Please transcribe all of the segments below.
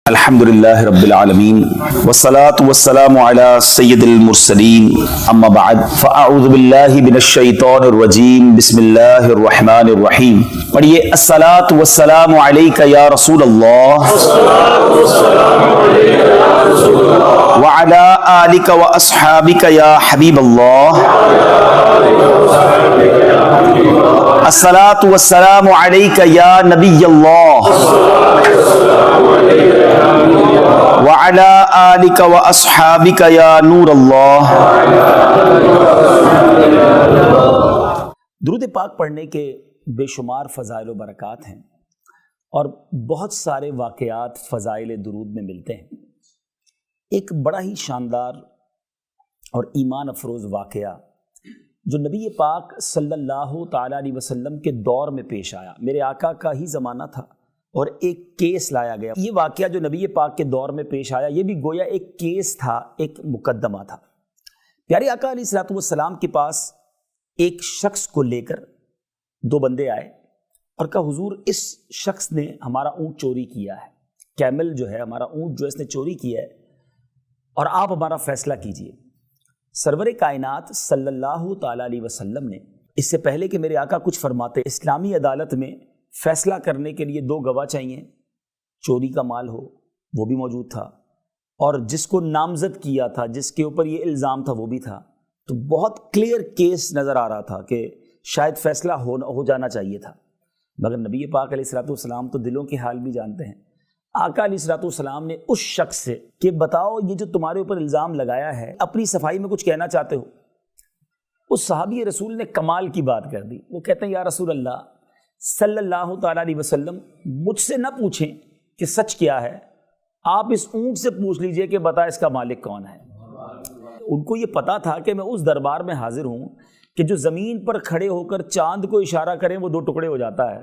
الحمدللہ رب العالمین والصلاة والسلام علی سید المرسلین اما بعد فاعوذ باللہ من الشیطان الرجیم بسم اللہ الرحمن الرحیم. پڑھیے الصلاة والسلام علیک یا رسول اللہ وعلی آلک واصحابک یا حبیب اللہ. الصلاة والسلام علیک یا نبی اللہ وعلی آلک واصحابک یا نور اللہ. درود پاک پڑھنے کے بے شمار فضائل و برکات ہیں اور بہت سارے واقعات فضائل درود میں ملتے ہیں. ایک بڑا ہی شاندار اور ایمان افروز واقعہ جو نبی پاک صلی اللہ تعالیٰ علیہ وسلم کے دور میں پیش آیا، میرے آقا کا ہی زمانہ تھا اور ایک کیس لایا گیا. یہ واقعہ جو نبی پاک کے دور میں پیش آیا یہ بھی گویا ایک کیس تھا، ایک مقدمہ تھا. پیارے آقا علیہ الصلوۃ والسلام کے پاس ایک شخص کو لے کر دو بندے آئے اور کہا حضور اس شخص نے ہمارا اونٹ چوری کیا ہے، کیمل جو ہے ہمارا اونٹ جو اس نے چوری کیا ہے اور آپ ہمارا فیصلہ کیجئے. سرور کائنات صلی اللہ تعالیٰ علیہ وسلم نے اس سے پہلے کہ میرے آقا کچھ فرماتے، اسلامی عدالت میں فیصلہ کرنے کے لیے دو گواہ چاہیے، چوری کا مال ہو وہ بھی موجود تھا اور جس کو نامزد کیا تھا، جس کے اوپر یہ الزام تھا وہ بھی تھا. تو بہت کلیئر کیس نظر آ رہا تھا کہ شاید فیصلہ ہو جانا چاہیے تھا. مگر نبی پاک علیہ الصلوۃ والسلام تو دلوں کے حال بھی جانتے ہیں. آقا علیہ الصلوۃ والسلام نے اس شخص سے کہ بتاؤ یہ جو تمہارے اوپر الزام لگایا ہے اپنی صفائی میں کچھ کہنا چاہتے ہو؟ اس صحابی رسول نے کمال کی بات کر دی. وہ کہتے ہیں یا رسول اللہ صلی اللہ تعالیٰ علیہ وسلم مجھ سے نہ پوچھیں کہ سچ کیا ہے، آپ اس اونٹ سے پوچھ لیجئے کہ بتا اس کا مالک کون ہے. ان کو یہ پتا تھا کہ میں اس دربار میں حاضر ہوں کہ جو زمین پر کھڑے ہو کر چاند کو اشارہ کریں وہ دو ٹکڑے ہو جاتا ہے،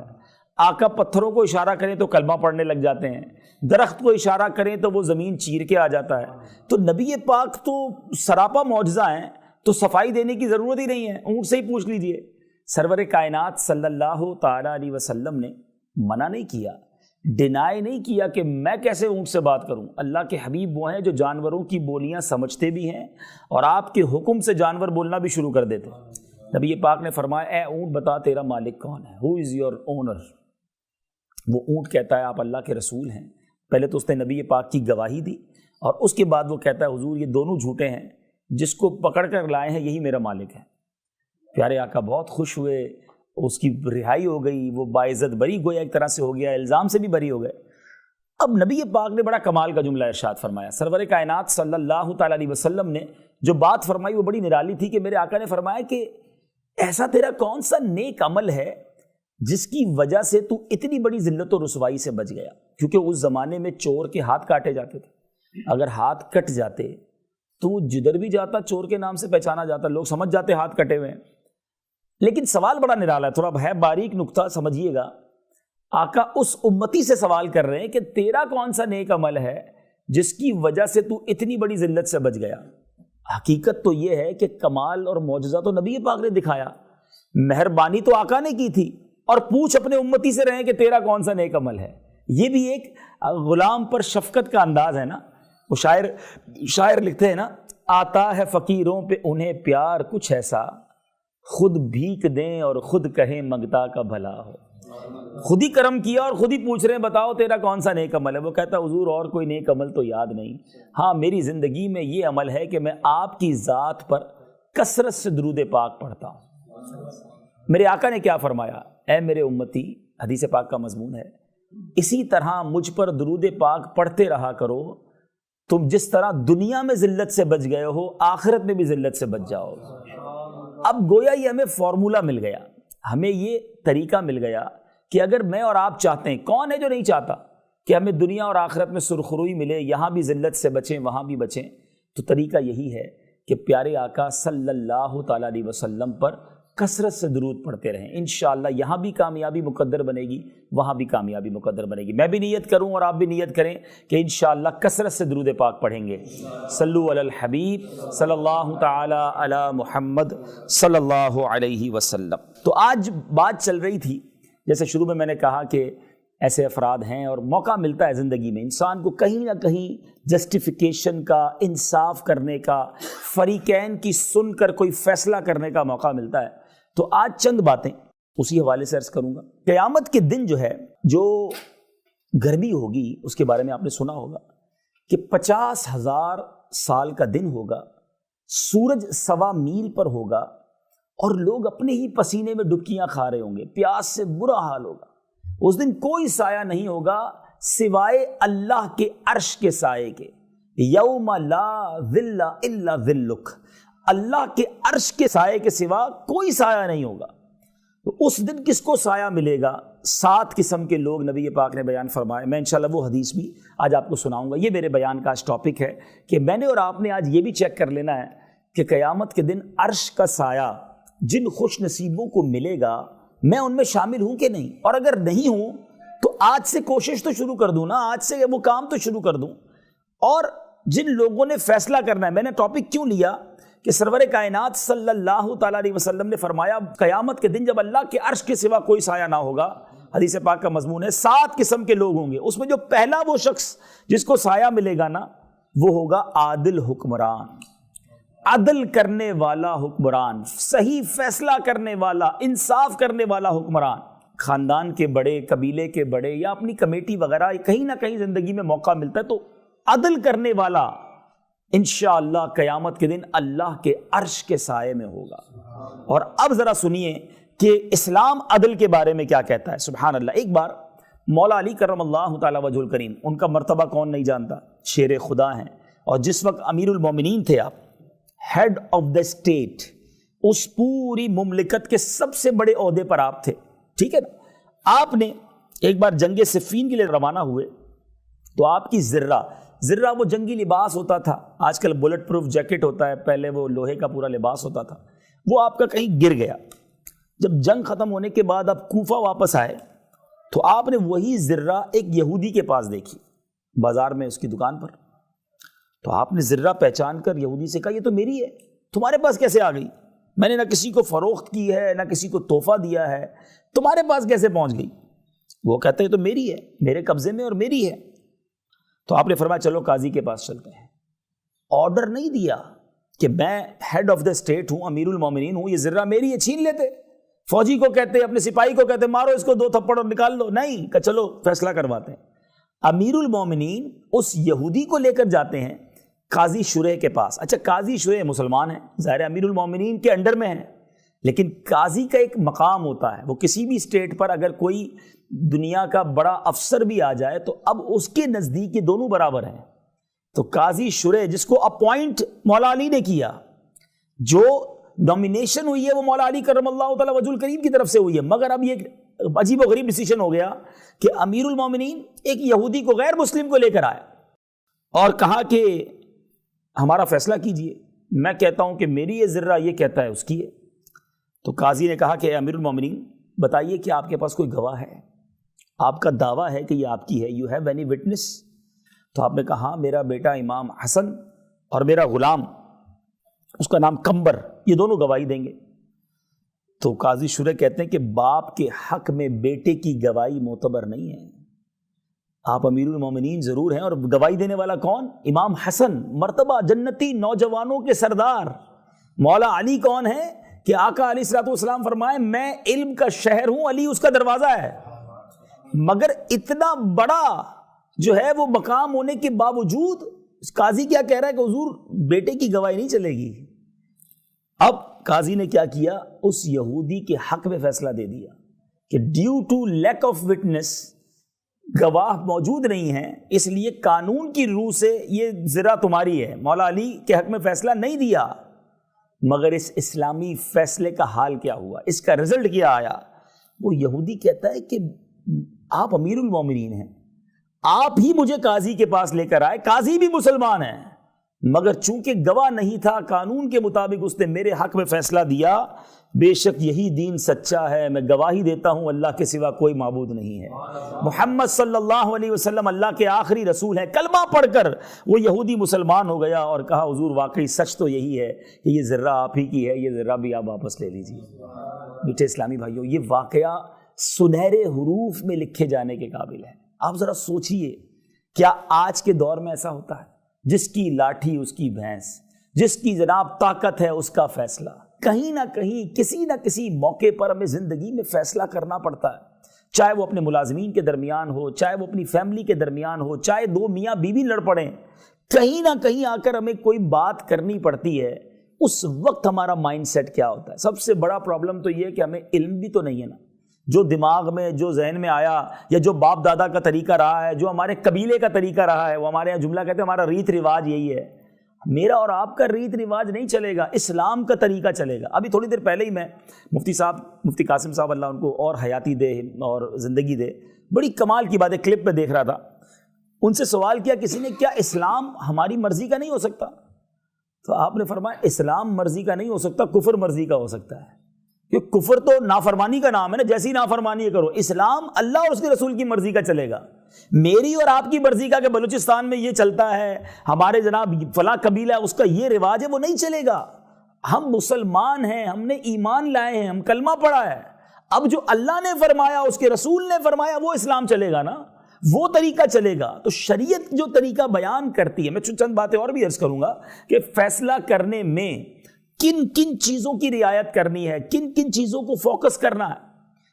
آقا پتھروں کو اشارہ کریں تو کلمہ پڑھنے لگ جاتے ہیں، درخت کو اشارہ کریں تو وہ زمین چیر کے آ جاتا ہے. تو نبی پاک تو سراپا معجزہ ہیں، تو صفائی دینے کی ضرورت ہی نہیں ہے، اونٹ سے ہی پوچھ لیجئے. سرور کائنات صلی اللہ تعالیٰ علیہ وسلم نے منع نہیں کیا، ڈینائی نہیں کیا کہ میں کیسے اونٹ سے بات کروں. اللہ کے حبیب وہ ہیں جو جانوروں کی بولیاں سمجھتے بھی ہیں اور آپ کے حکم سے جانور بولنا بھی شروع کر دیتے. نبی پاک نے فرمایا اے اونٹ بتا تیرا مالک کون ہے، ہو از یور اونر. وہ اونٹ کہتا ہے آپ اللہ کے رسول ہیں. پہلے تو اس نے نبی پاک کی گواہی دی اور اس کے بعد وہ کہتا ہے حضور یہ دونوں جھوٹے ہیں، جس کو پکڑ کر لائے ہیں یہی میرا مالک ہے. پیارے آقا بہت خوش ہوئے، اس کی رہائی ہو گئی، وہ باعزت بری گویا ایک طرح سے ہو گیا، الزام سے بھی بری ہو گئے. اب نبی پاک نے بڑا کمال کا جملہ ارشاد فرمایا. سرور کائنات صلی اللہ تعالیٰ علیہ وسلم نے جو بات فرمائی وہ بڑی نرالی تھی کہ میرے آقا نے فرمایا کہ ایسا تیرا کون سا نیک عمل ہے جس کی وجہ سے تو اتنی بڑی ذلت و رسوائی سے بچ گیا. کیونکہ اس زمانے میں چور کے ہاتھ کاٹے جاتے تھے، اگر ہاتھ کٹ جاتے تو وہ جدھر بھی جاتا چور کے نام سے پہچانا جاتا، لوگ سمجھ جاتے ہاتھ کٹے ہوئے ہیں. لیکن سوال بڑا نرالا ہے، تھوڑا ہے باریک نقطہ سمجھیے گا. آقا اس امتی سے سوال کر رہے ہیں کہ تیرا کون سا نیک عمل ہے جس کی وجہ سے تو اتنی بڑی ذلت سے بچ گیا. حقیقت تو یہ ہے کہ کمال اور معجزہ تو نبی پاک نے دکھایا، مہربانی تو آقا نے کی تھی، اور پوچھ اپنے امتی سے رہے کہ تیرا کون سا نیک عمل ہے. یہ بھی ایک غلام پر شفقت کا انداز ہے نا. وہ شاعر لکھتے ہیں نا، آتا ہے فقیروں پہ انہیں پیار کچھ ایسا، خود بھیک دیں اور خود کہیں منگتا کا بھلا ہو. خود ہی کرم کیا اور خود ہی پوچھ رہے ہیں بتاؤ تیرا کون سا نیک عمل ہے. وہ کہتا ہے حضور اور کوئی نیک عمل تو یاد نہیں، ہاں میری زندگی میں یہ عمل ہے کہ میں آپ کی ذات پر کثرت سے درود پاک پڑھتا ہوں. میرے آقا نے کیا فرمایا، اے میرے امتی، حدیث پاک کا مضمون ہے، اسی طرح مجھ پر درود پاک پڑھتے رہا کرو، تم جس طرح دنیا میں ذلت سے بچ گئے ہو آخرت میں بھی ذلت سے بچ جاؤ. اب گویا یہ ہمیں فارمولا مل گیا، ہمیں یہ طریقہ مل گیا کہ اگر میں اور آپ چاہتے ہیں، کون ہے جو نہیں چاہتا کہ ہمیں دنیا اور آخرت میں سرخروئی ملے، یہاں بھی ذلت سے بچیں وہاں بھی بچیں، تو طریقہ یہی ہے کہ پیارے آقا صلی اللہ تعالیٰ علیہ وسلم پر کثرت سے درود پڑھتے رہیں. انشاءاللہ یہاں بھی کامیابی مقدر بنے گی، وہاں بھی کامیابی مقدر بنے گی. میں بھی نیت کروں اور آپ بھی نیت کریں کہ انشاءاللہ کثرت سے درود پاک پڑھیں گے. صلو علی الحبیب صلی اللہ تعالی علی محمد صلی اللہ علیہ وسلم. تو آج بات چل رہی تھی، جیسے شروع میں نے کہا کہ ایسے افراد ہیں اور موقع ملتا ہے زندگی میں انسان کو کہیں نہ کہیں جسٹیفیکیشن کا، انصاف کرنے کا، فریقین کی سن کر کوئی فیصلہ کرنے کا موقع ملتا ہے. تو آج چند باتیں اسی حوالے سے عرض کروں گا. قیامت کے دن جو ہے، جو گرمی ہوگی اس کے بارے میں آپ نے سنا ہوگا کہ 50,000 سال کا دن ہوگا، سورج 1.25 میل پر ہوگا اور لوگ اپنے ہی پسینے میں ڈبکیاں کھا رہے ہوں گے، پیاس سے برا حال ہوگا. اس دن کوئی سایہ نہیں ہوگا سوائے اللہ کے عرش کے سائے کے. یوم لا ظل الا ظلک، اللہ کے عرش کے سائے کے سوا کوئی سایہ نہیں ہوگا. تو اس دن کس کو سایہ ملے گا؟ 7 قسم کے لوگ نبی پاک نے بیان فرمائے. میں انشاءاللہ وہ حدیث بھی آج آپ کو سناؤں گا. یہ میرے بیان کا آج ٹاپک ہے کہ میں نے اور آپ نے آج یہ بھی چیک کر لینا ہے کہ قیامت کے دن عرش کا سایہ جن خوش نصیبوں کو ملے گا میں ان میں شامل ہوں کہ نہیں، اور اگر نہیں ہوں تو آج سے کوشش تو شروع کر دوں نا، آج سے وہ کام تو شروع کر دوں. اور جن لوگوں نے فیصلہ کرنا ہے، میں نے ٹاپک کیوں لیا کہ سرور کائنات صلی اللہ تعالیٰ علیہ وسلم نے فرمایا قیامت کے دن جب اللہ کے عرش کے سوا کوئی سایہ نہ ہوگا، حدیث پاک کا مضمون ہے 7 قسم کے لوگ ہوں گے. اس میں جو پہلا وہ شخص جس کو سایہ ملے گا نا، وہ ہوگا عادل حکمران، عدل کرنے والا حکمران، صحیح فیصلہ کرنے والا، انصاف کرنے والا حکمران. خاندان کے بڑے، قبیلے کے بڑے یا اپنی کمیٹی وغیرہ کہیں نہ کہیں زندگی میں موقع ملتا ہے تو عدل کرنے والا انشاءاللہ قیامت کے دن اللہ کے عرش کے سائے میں ہوگا. اور اب ذرا سنیے کہ اسلام عدل کے بارے میں کیا کہتا ہے. سبحان اللہ. ایک بار مولا علی کرم اللہ تعالی وجہ الکریم، ان کا مرتبہ کون نہیں جانتا، شیر خدا ہیں، اور جس وقت امیر المومنین تھے آپ، ہیڈ آف دا اسٹیٹ، اس پوری مملکت کے سب سے بڑے عہدے پر آپ تھے، ٹھیک ہے نا. آپ نے ایک بار جنگ صفین کے لیے روانہ ہوئے تو آپ کی زرہ وہ جنگی لباس ہوتا تھا، آج کل بلٹ پروف جیکٹ ہوتا ہے، پہلے وہ لوہے کا پورا لباس ہوتا تھا، وہ آپ کا کہیں گر گیا. جب جنگ ختم ہونے کے بعد آپ کوفہ واپس آئے تو آپ نے وہی زرہ ایک یہودی کے پاس دیکھی، بازار میں اس کی دکان پر. تو آپ نے زرہ پہچان کر یہودی سے کہا یہ تو میری ہے، تمہارے پاس کیسے آ گئی؟ میں نے نہ کسی کو فروخت کی ہے نہ کسی کو تحفہ دیا ہے، تمہارے پاس کیسے پہنچ گئی؟ وہ کہتے ہیں تو میری ہے، میرے قبضے میں اور میری ہے. تو آپ نے فرمایا چلو قاضی کے پاس چلتے ہیں. آرڈر نہیں دیا کہ میں ہیڈ آف دا اسٹیٹ ہوں، امیر المومنین ہوں، یہ زرہ میری ہے، چھین لیتے. فوجی کو کہتے، اپنے سپاہی کو کہتے مارو اس کو 2 تھپڑ اور نکال لو، نہیں کہ چلو فیصلہ کرواتے ہیں. امیر المومنین اس یہودی کو لے کر جاتے ہیں قاضی شریح کے پاس. اچھا قاضی شریح مسلمان ہیں، ظاہر امیر المومنین کے انڈر میں ہیں، لیکن قاضی کا ایک مقام ہوتا ہے، وہ کسی بھی اسٹیٹ پر اگر کوئی دنیا کا بڑا افسر بھی آ جائے تو اب اس کے نزدیک یہ دونوں برابر ہیں. تو قاضی شریح جس کو اپوائنٹ مولا علی نے کیا، جو نومینیشن ہوئی ہے وہ مولا علی کرم اللہ تعالی وجہ الکریم کی طرف سے ہوئی ہے، مگر اب یہ عجیب و غریب ڈیسیشن ہو گیا کہ امیر المومنین ایک یہودی کو، غیر مسلم کو لے کر آیا اور کہا کہ ہمارا فیصلہ کیجئے. میں کہتا ہوں کہ میری یہ ذرہ، یہ کہتا ہے اس کی ہے. تو قاضی نے کہا کہ اے امیر المومنین بتائیے کہ آپ کے پاس کوئی گواہ ہے، آپ کا دعویٰ ہے کہ یہ آپ کی ہے، یو ہیو اینی وٹنس؟ تو آپ نے کہا ہاں، میرا بیٹا امام حسن اور میرا غلام، اس کا نام کمبر، یہ دونوں گواہی دیں گے. تو قاضی شریح کہتے ہیں کہ باپ کے حق میں بیٹے کی گواہی معتبر نہیں ہے. آپ امیر المومنین ضرور ہیں، اور گواہی دینے والا کون؟ امام حسن، مرتبہ جنتی نوجوانوں کے سردار. مولا علی کون ہے کہ آقا علیہ الصلوۃ والسلام فرمائے میں علم کا شہر ہوں، علی اس کا دروازہ ہے. مگر اتنا بڑا جو ہے وہ مقام ہونے کے باوجود قاضی کیا کہہ رہا ہے کہ حضور بیٹے کی گواہی نہیں چلے گی. اب قاضی نے کیا کیا، اس یہودی کے حق میں فیصلہ دے دیا کہ due to lack of witness, گواہ موجود نہیں ہے، اس لیے قانون کی روح سے یہ ذرہ تمہاری ہے. مولا علی کے حق میں فیصلہ نہیں دیا. مگر اس اسلامی فیصلے کا حال کیا ہوا، اس کا رزلٹ کیا آیا؟ وہ یہودی کہتا ہے کہ آپ امیر المومنین ہیں، آپ ہی مجھے قاضی کے پاس لے کر آئے، قاضی بھی مسلمان ہیں، مگر چونکہ گواہ نہیں تھا، قانون کے مطابق اس نے میرے حق میں فیصلہ دیا. بے شک یہی دین سچا ہے، میں گواہی دیتا ہوں اللہ کے سوا کوئی معبود نہیں ہے، محمد صلی اللہ علیہ وسلم اللہ کے آخری رسول ہیں. کلمہ پڑھ کر وہ یہودی مسلمان ہو گیا اور کہا حضور واقعی سچ تو یہی ہے کہ یہ ذرہ آپ ہی کی ہے، یہ ذرہ بھی آپ واپس لے لیجیے. میٹھے اسلامی بھائیوں، یہ واقعہ سنہرے حروف میں لکھے جانے کے قابل ہے۔ آپ ذرا سوچئے، کیا آج کے دور میں ایسا ہوتا ہے؟ جس کی لاٹھی اس کی بھینس، جس کی جناب طاقت ہے اس کا فیصلہ۔ کہیں نہ کہیں کسی نہ کسی موقع پر ہمیں زندگی میں فیصلہ کرنا پڑتا ہے، چاہے وہ اپنے ملازمین کے درمیان ہو، چاہے وہ اپنی فیملی کے درمیان ہو، چاہے دو میاں بیوی لڑ پڑیں، کہیں نہ کہیں آ کر ہمیں کوئی بات کرنی پڑتی ہے۔ اس وقت ہمارا مائنڈ سیٹ کیا ہوتا ہے؟ سب سے بڑا پرابلم تو یہ ہے کہ ہمیں علم بھی تو نہیں ہے نا۔ جو دماغ میں، جو ذہن میں آیا، یا جو باپ دادا کا طریقہ رہا ہے، جو ہمارے قبیلے کا طریقہ رہا ہے، وہ ہمارے یہاں جملہ کہتے ہیں ہمارا ریت رواج یہی ہے۔ میرا اور آپ کا ریت رواج نہیں چلے گا، اسلام کا طریقہ چلے گا۔ ابھی تھوڑی دیر پہلے ہی میں مفتی قاسم صاحب اللہ ان کو اور حیاتی دے اور زندگی دے، بڑی کمال کی باتیں کلپ پہ دیکھ رہا تھا۔ ان سے سوال کیا کسی نے، کیا اسلام ہماری مرضی کا نہیں ہو سکتا؟ تو آپ نے فرمایا اسلام مرضی کا نہیں ہو سکتا، کفر مرضی کا ہو سکتا ہے، کیونکہ کفر تو نافرمانی کا نام ہے نا، جیسی نافرمانی کرو۔ اسلام اللہ اور اس کے رسول کی مرضی کا چلے گا، میری اور آپ کی مرضی کا کہ بلوچستان میں یہ چلتا ہے، ہمارے جناب فلاں قبیلہ ہے اس کا یہ رواج ہے، وہ نہیں چلے گا۔ ہم مسلمان ہیں، ہم نے ایمان لائے ہیں، ہم کلمہ پڑھا ہے، اب جو اللہ نے فرمایا اس کے رسول نے فرمایا وہ اسلام چلے گا نا، وہ طریقہ چلے گا۔ تو شریعت جو طریقہ بیان کرتی ہے، میں چند باتیں اور بھی عرض کروں گا کہ فیصلہ کرنے میں کن کن چیزوں کی رعایت کرنی ہے، کن کن چیزوں کو فوکس کرنا ہے،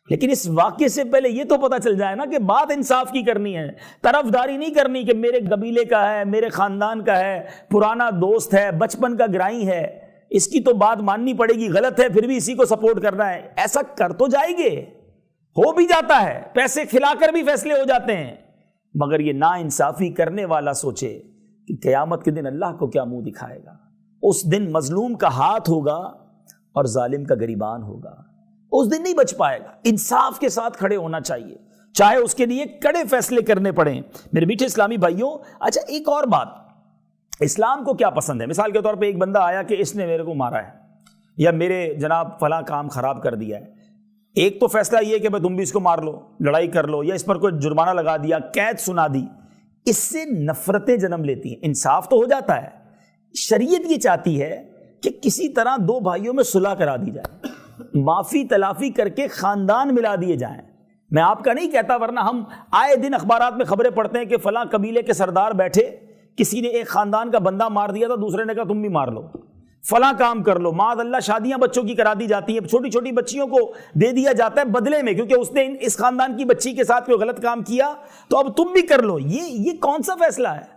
لیکن اس واقعے سے پہلے یہ تو پتہ چل جائے نا کہ بات انصاف کی کرنی ہے، طرفداری نہیں کرنی کہ میرے قبیلے کا ہے، میرے خاندان کا ہے، پرانا دوست ہے، بچپن کا گرائی ہے، اس کی تو بات ماننی پڑے گی، غلط ہے پھر بھی اسی کو سپورٹ کرنا ہے۔ ایسا کر تو جائیں گے، ہو بھی جاتا ہے، پیسے کھلا کر بھی فیصلے ہو جاتے ہیں، مگر یہ نا انصافی کرنے والا سوچے کہ قیامت کے دن اللہ کو کیا منہ دکھائے گا۔ اس دن مظلوم کا ہاتھ ہوگا اور ظالم کا گریبان ہوگا، اس دن نہیں بچ پائے گا۔ انصاف کے ساتھ کھڑے ہونا چاہیے، چاہے اس کے لیے کڑے فیصلے کرنے پڑیں۔ میرے میٹھے اسلامی بھائیوں، اچھا ایک اور بات، اسلام کو کیا پسند ہے؟ مثال کے طور پہ ایک بندہ آیا کہ اس نے میرے کو مارا ہے یا میرے جناب فلاں کام خراب کر دیا ہے، ایک تو فیصلہ یہ کہ تم بھی اس کو مار لو، لڑائی کر لو، یا اس پر کوئی جرمانہ لگا دیا، قید سنا دی، اس سے نفرتیں جنم لیتی ہیں۔ انصاف تو ہو جاتا ہے، شریعت یہ چاہتی ہے کہ کسی طرح دو بھائیوں میں صلح کرا دی جائے، معافی تلافی کر کے خاندان ملا دیے جائیں۔ میں آپ کا نہیں کہتا، ورنہ ہم آئے دن اخبارات میں خبریں پڑھتے ہیں کہ فلاں قبیلے کے سردار بیٹھے، کسی نے ایک خاندان کا بندہ مار دیا تھا، دوسرے نے کہا تم بھی مار لو، فلاں کام کر لو، معاذ اللہ شادیاں بچوں کی کرا دی جاتی ہیں، چھوٹی چھوٹی بچیوں کو دے دیا جاتا ہے بدلے میں، کیونکہ اس نے اس خاندان کی بچی کے ساتھ کوئی غلط کام کیا تو اب تم بھی کر لو۔ یہ کون سا فیصلہ ہے؟